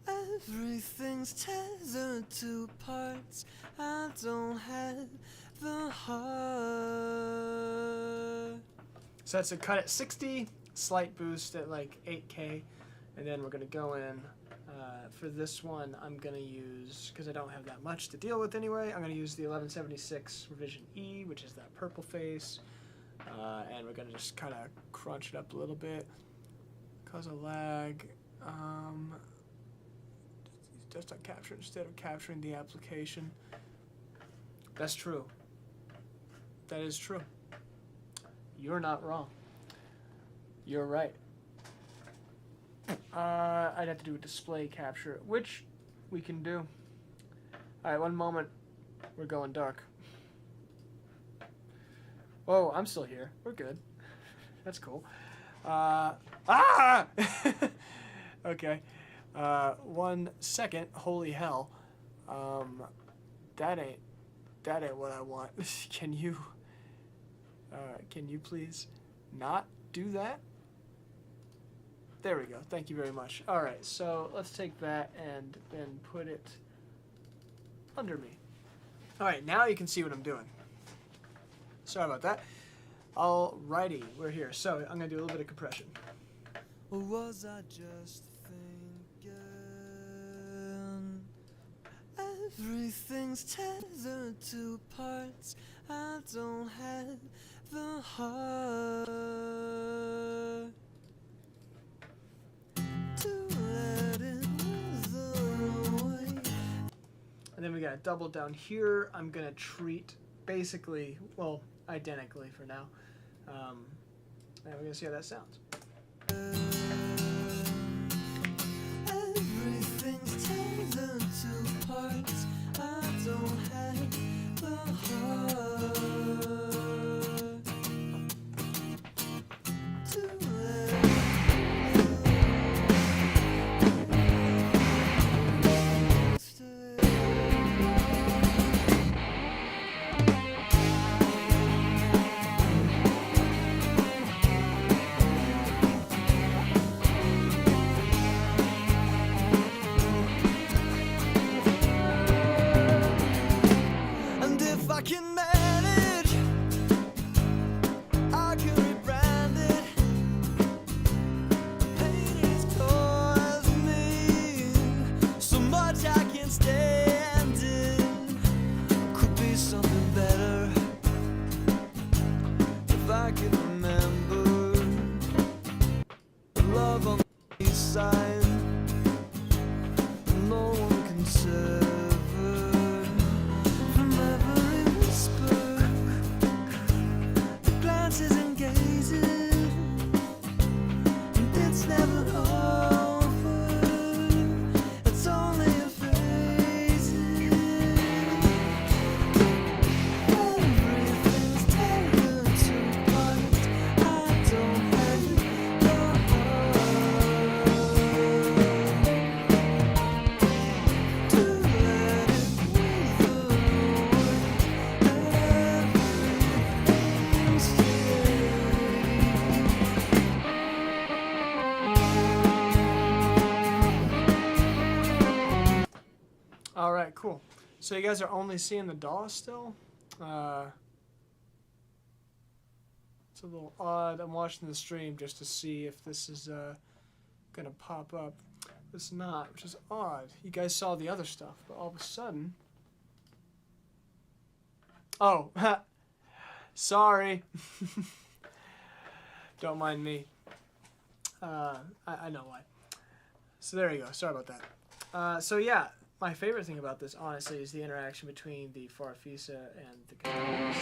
everything's tethered to parts? I don't have the heart. So that's a cut at 60, slight boost at like 8K, and then we're gonna go in. For this one, I'm gonna use, because I don't have that much to deal with anyway, I'm gonna use the 1176 revision E, which is that purple face. And we're going to just kind of crunch it up a little bit, cause a lag. desktop capture instead of capturing the application. That's true. That is true. You're not wrong. You're right. I'd have to do a display capture, which we can do. Alright, one moment. We're going dark. Whoa, I'm still here. We're good. That's cool. Okay. 1 second. Holy hell. That ain't what I want. Can you please not do that? There we go. Thank you very much. Alright, so let's take that and then put it under me. Alright, now you can see what I'm doing. Sorry about that. Alrighty, we're here. So I'm going to do a little bit of compression. Or was I just thinking everything's tethered to parts? I don't have the heart to let it wither away. And then we got a double down here. I'm going to treat basically, well, identically for now. And we're going to see how that sounds. Everything's tethered to parts. I don't have the heart to let it stay. And if I can manage, I can rebrand it. Pain is causing me so much I can't stand it. Could be something better if I can remember the love on the east side. No one can sever from every whisper, the glances and gazes, and it's never over. It's only a phase. Everything's tethered to parts. I don't have the heart to let it wither All right, cool. So you guys are only seeing the DAW still? It's a little odd. I'm watching the stream just to see if this is gonna pop up. It's not, which is odd. You guys saw the other stuff, but all of a sudden... Oh, sorry. Don't mind me. I know why. So there you go. Sorry about that. So yeah, my favorite thing about this, honestly, is the interaction between the Farfisa and the controls.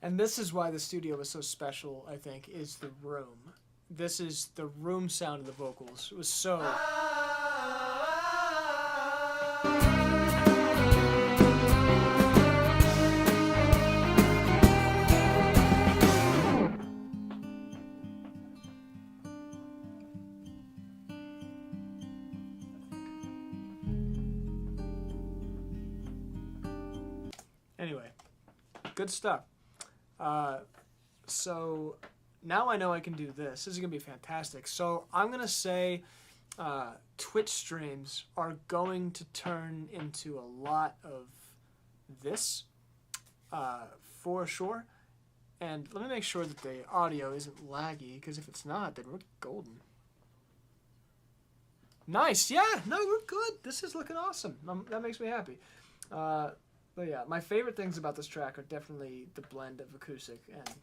And this is why the studio was so special, I think, is the room. This is the room sound of the vocals. It was so... Anyway, good stuff. So now I know I can do this. This is going to be fantastic. So I'm going to say Twitch streams are going to turn into a lot of this for sure. And let me make sure that the audio isn't laggy, because if it's not, then we're golden. Nice, yeah, no, we're good. This is looking awesome. That makes me happy. But yeah, my favorite things about this track are definitely the blend of acoustic and...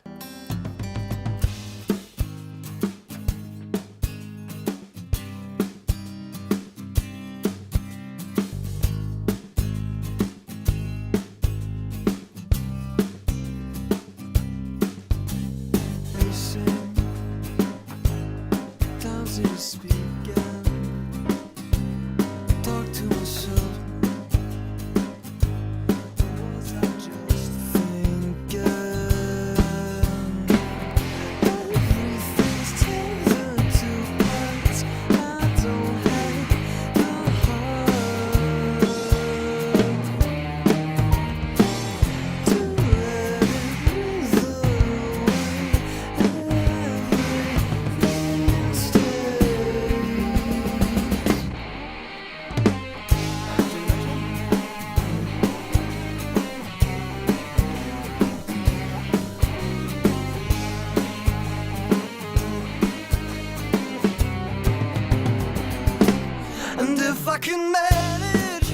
And if I can manage,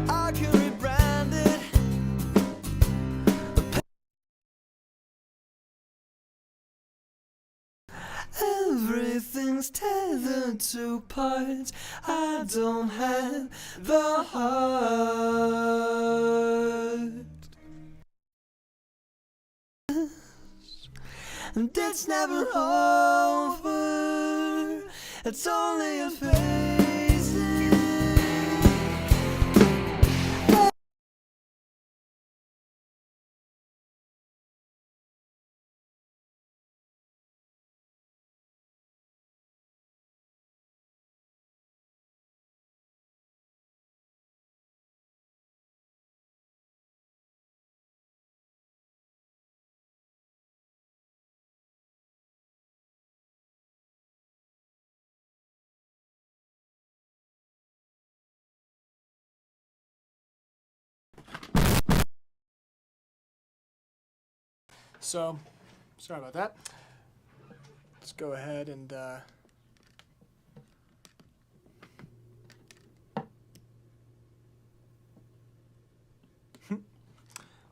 I can rebrand it. Everything's tethered to parts. I don't have the heart. And it's never over. It's only a phase. So, sorry about that. Let's go ahead and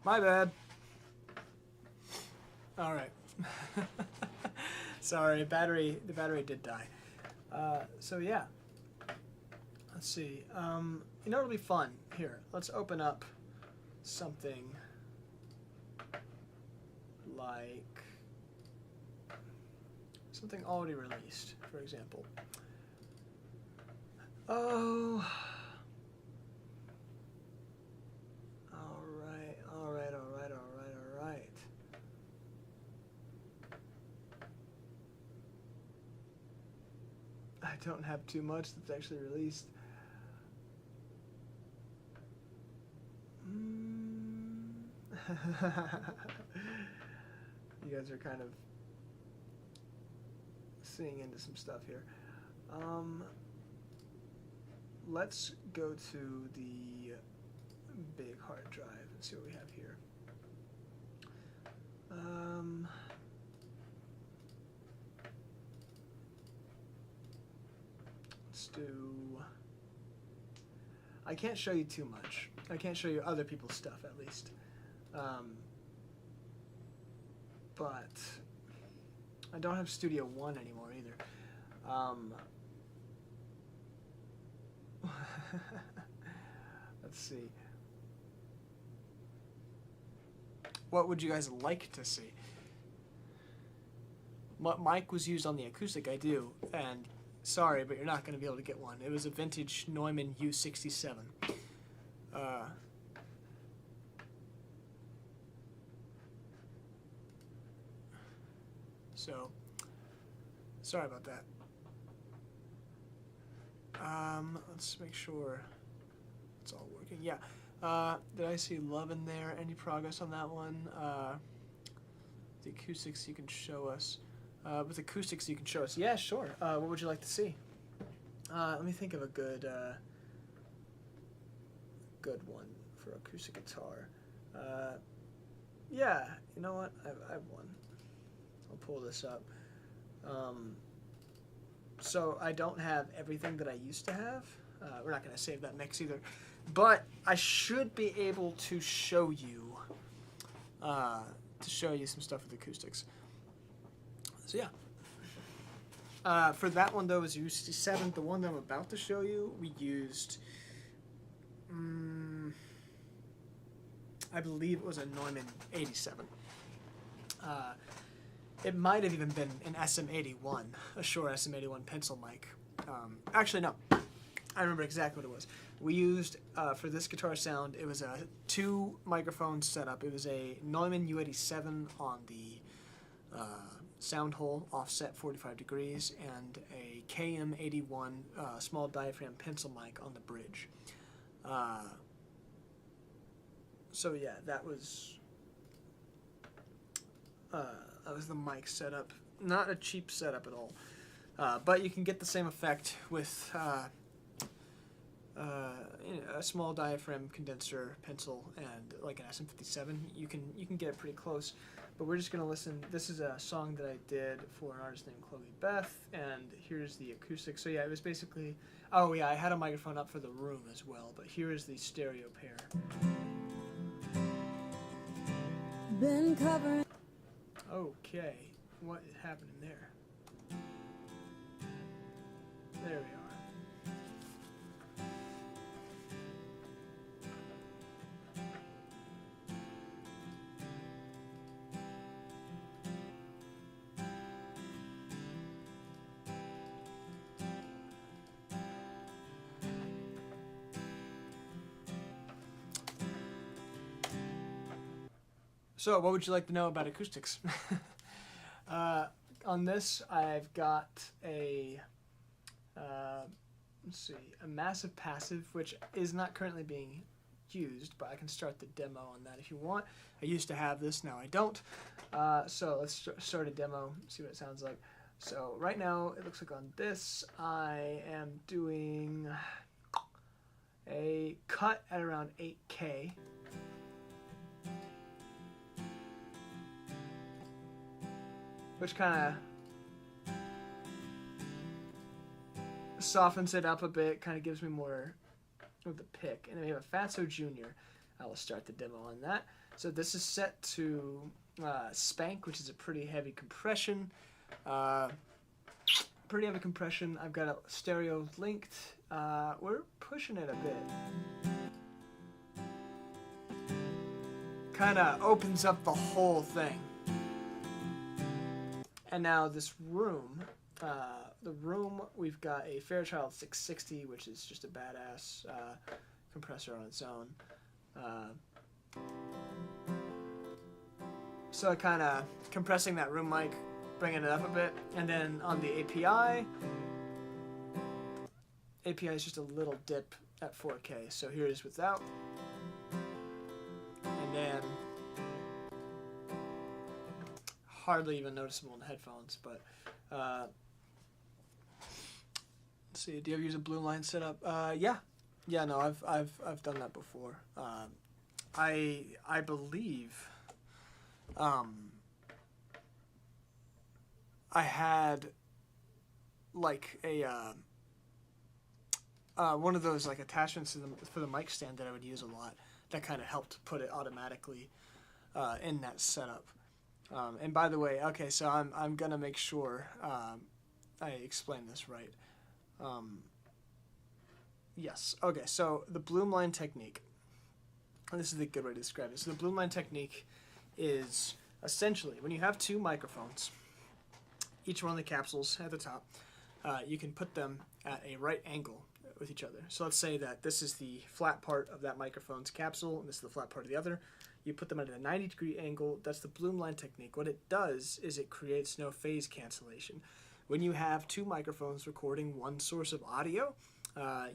my bad. All right. Sorry, the battery did die. So yeah. Let's see. You know, it'll be fun. Here, let's open up something like something already released, for example. Oh. All right. I don't have too much that's actually released. You guys are kind of seeing into some stuff here. Let's go to the big hard drive and see what we have here. Let's do... I can't show you too much. I can't show you other people's stuff, at least. But I don't have Studio One anymore either. Let's see. What would you guys like to see? What mic was used on the acoustic? I do, and sorry, but you're not going to be able to get one. It was a vintage Neumann U67. So, sorry about that. Let's make sure it's all working. Yeah. Did I see Love in there? Any progress on that one? The acoustics you can show us. With acoustics you can show us. Yeah, sure. What would you like to see? Let me think of a good one for acoustic guitar. yeah, you know what? I have one. I'll pull this up. So I don't have everything that I used to have. We're not going to save that mix either. But I should be able to show you some stuff with acoustics. So yeah. For that one though, it was U67. The one that I'm about to show you, we used, I believe it was a Neumann 87. It might have even been an SM81, a Shure SM81 pencil mic. Actually, no. I remember exactly what it was. We used, for this guitar sound, it was a 2 microphone setup. It was a Neumann U87 on the sound hole, offset 45 degrees, and a KM81 small diaphragm pencil mic on the bridge. So yeah, that was the mic setup. Not a cheap setup at all, but you can get the same effect with a small diaphragm condenser pencil and like an SM57. You can get it pretty close. But we're just gonna listen. This is a song that I did for an artist named Chloe Beth, and here's the acoustic. So yeah, it was basically. Oh yeah, I had a microphone up for the room as well, but here is the stereo pair. Been covering. Okay, what is happening there? There we are. So, what would you like to know about acoustics? On this, I've got a let's see, a massive passive, which is not currently being used, but I can start the demo on that if you want. I used to have this, now I don't. So let's start a demo, see what it sounds like. So right now, it looks like on this, I am doing a cut at around 8K. Which kind of softens it up a bit, kind of gives me more of the pick. And then we have a Fatso Jr. I will start the demo on that. So this is set to Spank, which is a pretty heavy compression. I've got a stereo linked. We're pushing it a bit. Kind of opens up the whole thing. And now this room, we've got a Fairchild 660, which is just a badass compressor on its own. So I kind of compressing that room mic, bringing it up a bit, and then on the API is just a little dip at 4K. So here it is without, and then hardly even noticeable in the headphones, but let's see. Do you ever use a blue line setup? Yeah, no, I've done that before. I believe I had like a one of those like attachments for the mic stand that I would use a lot. That kind of helped put it automatically in that setup. And by the way, okay, so I'm gonna make sure I explain this right. Yes. Okay. So the Bloom line technique. And this is the good way to describe it. So the Bloom line technique is essentially when you have 2 microphones, each one of the capsules at the top, you can put them at a right angle with each other. So let's say that this is the flat part of that microphone's capsule, and this is the flat part of the other. You put them at a 90-degree angle. That's the Bloom line technique. What it does is it creates no phase cancellation. When you have 2 microphones recording one source of audio,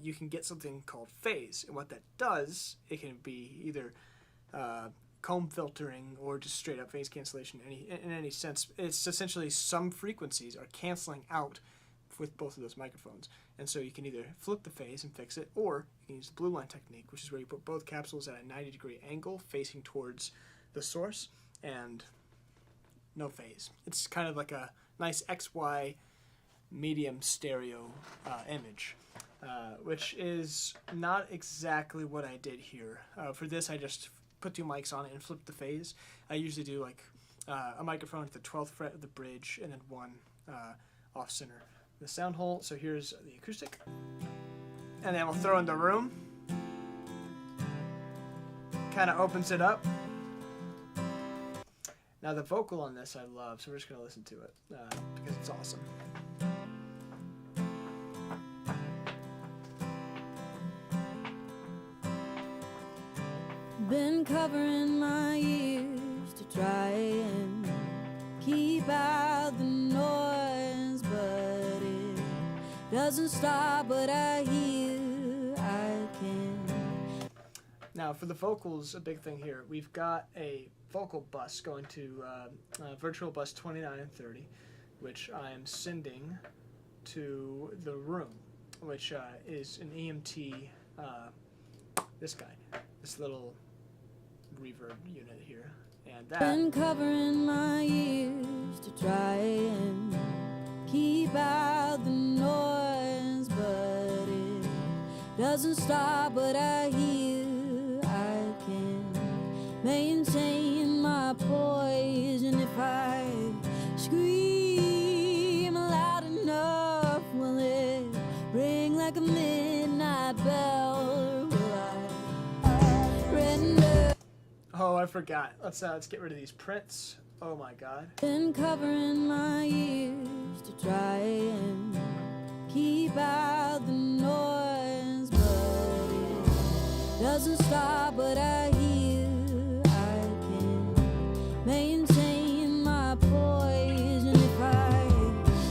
you can get something called phase. And what that does, it can be either comb filtering or just straight up phase cancellation in any sense. It's essentially some frequencies are canceling out with both of those microphones. And so you can either flip the phase and fix it, or you can use the Bloom line technique, which is where you put both capsules at a 90-degree angle facing towards the source, and no phase. It's kind of like a nice XY medium stereo image, which is not exactly what I did here. For this, I just put 2 mics on it and flipped the phase. I usually do like a microphone at the 12th fret of the bridge and then 1 off center the sound hole. So here's the acoustic, and then we'll throw in the room. Kind of opens it up. Now the vocal on this I love, so we're just gonna listen to it because it's awesome. Been covering my ears to try and keep out the noise, but it doesn't stop what I hear. I can. Now for the vocals, a big thing here. We've got a vocal bus going to virtual bus 29 and 30, which I am sending to the room, which is an EMT. This guy, this little reverb unit here, and that. Been covering my ears to try and keep out the noise, but it doesn't stop what I hear. I can maintain my poise, and if I scream loud enough, will it ring like a midnight bell? Or will I render? Oh, I forgot. Let's get rid of these prints. Oh my God. Been covering my ears to try and keep out the noise, but it doesn't stop what I hear. I can maintain my poise, and if I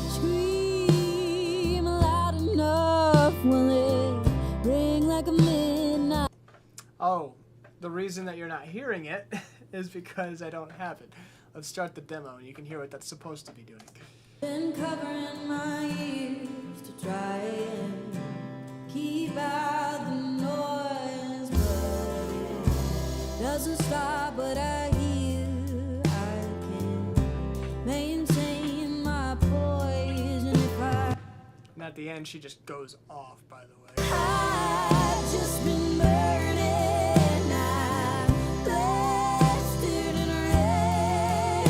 scream loud enough, will it ring like a midnight? Oh, the reason that you're not hearing it is because I don't have it. Let's start the demo and you can hear what that's supposed to be doing. Been covering my ears to try and keep out the noise, but it doesn't stop what I hear. I can maintain my poise, and if I. And at the end, she just goes off, by the way. I've just been burning. I'm blasted and red.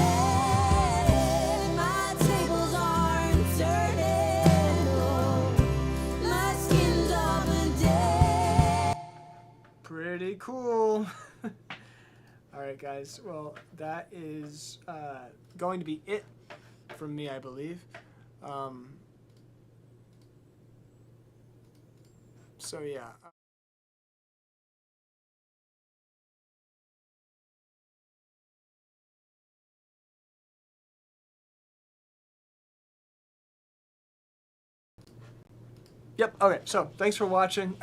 My tables aren't turning. Oh, my skin's all dead. Pretty cool. Alright guys, well that is going to be it from me, I believe. So yeah. Yep, okay, so thanks for watching.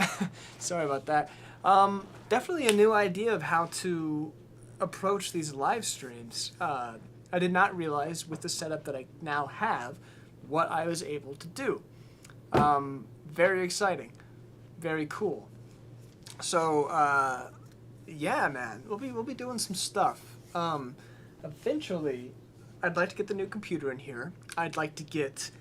Sorry about that. Definitely a new idea of how to approach these live streams. I did not realize with the setup that I now have what I was able to do. Very exciting. Very cool. So, yeah, man, we'll be doing some stuff. Eventually, I'd like to get the new computer in here. I'd like to get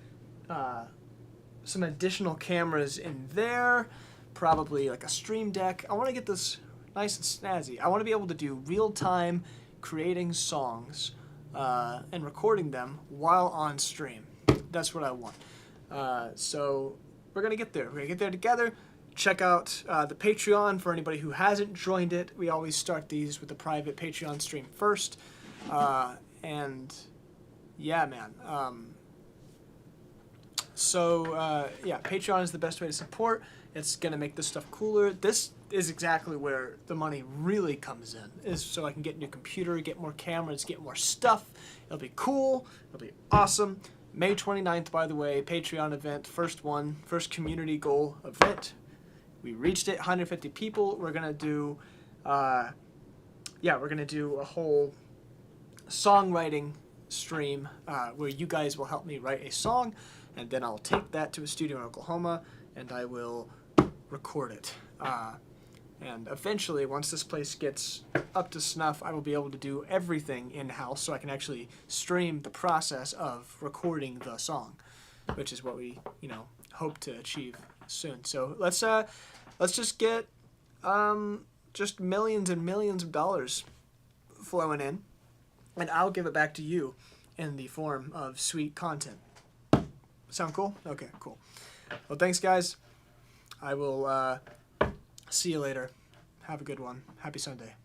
some additional cameras in there, probably like a stream deck. I want to get this nice and snazzy. I want to be able to do real-time creating songs and recording them while on stream. That's what I want. So we're going to get there. We're going to get there together. Check out the Patreon for anybody who hasn't joined it. We always start these with a private Patreon stream first. And yeah, man. Yeah, Patreon is the best way to support. It's going to make this stuff cooler. This is exactly where the money really comes in, is so I can get a new computer, get more cameras, get more stuff. It'll be cool. It'll be awesome. May 29th, by the way, Patreon event, first one, first community goal event. We reached it, 150 people. We're going to do, we're going to do a whole songwriting stream where you guys will help me write a song, and then I'll take that to a studio in Oklahoma and I will record it. And eventually, once this place gets up to snuff, I will be able to do everything in-house, so I can actually stream the process of recording the song, which is what we, hope to achieve soon. So let's just get just millions and millions of dollars flowing in, and I'll give it back to you in the form of sweet content. Sound cool? Okay, cool. Well, thanks, guys. I will see you later. Have a good one. Happy Sunday.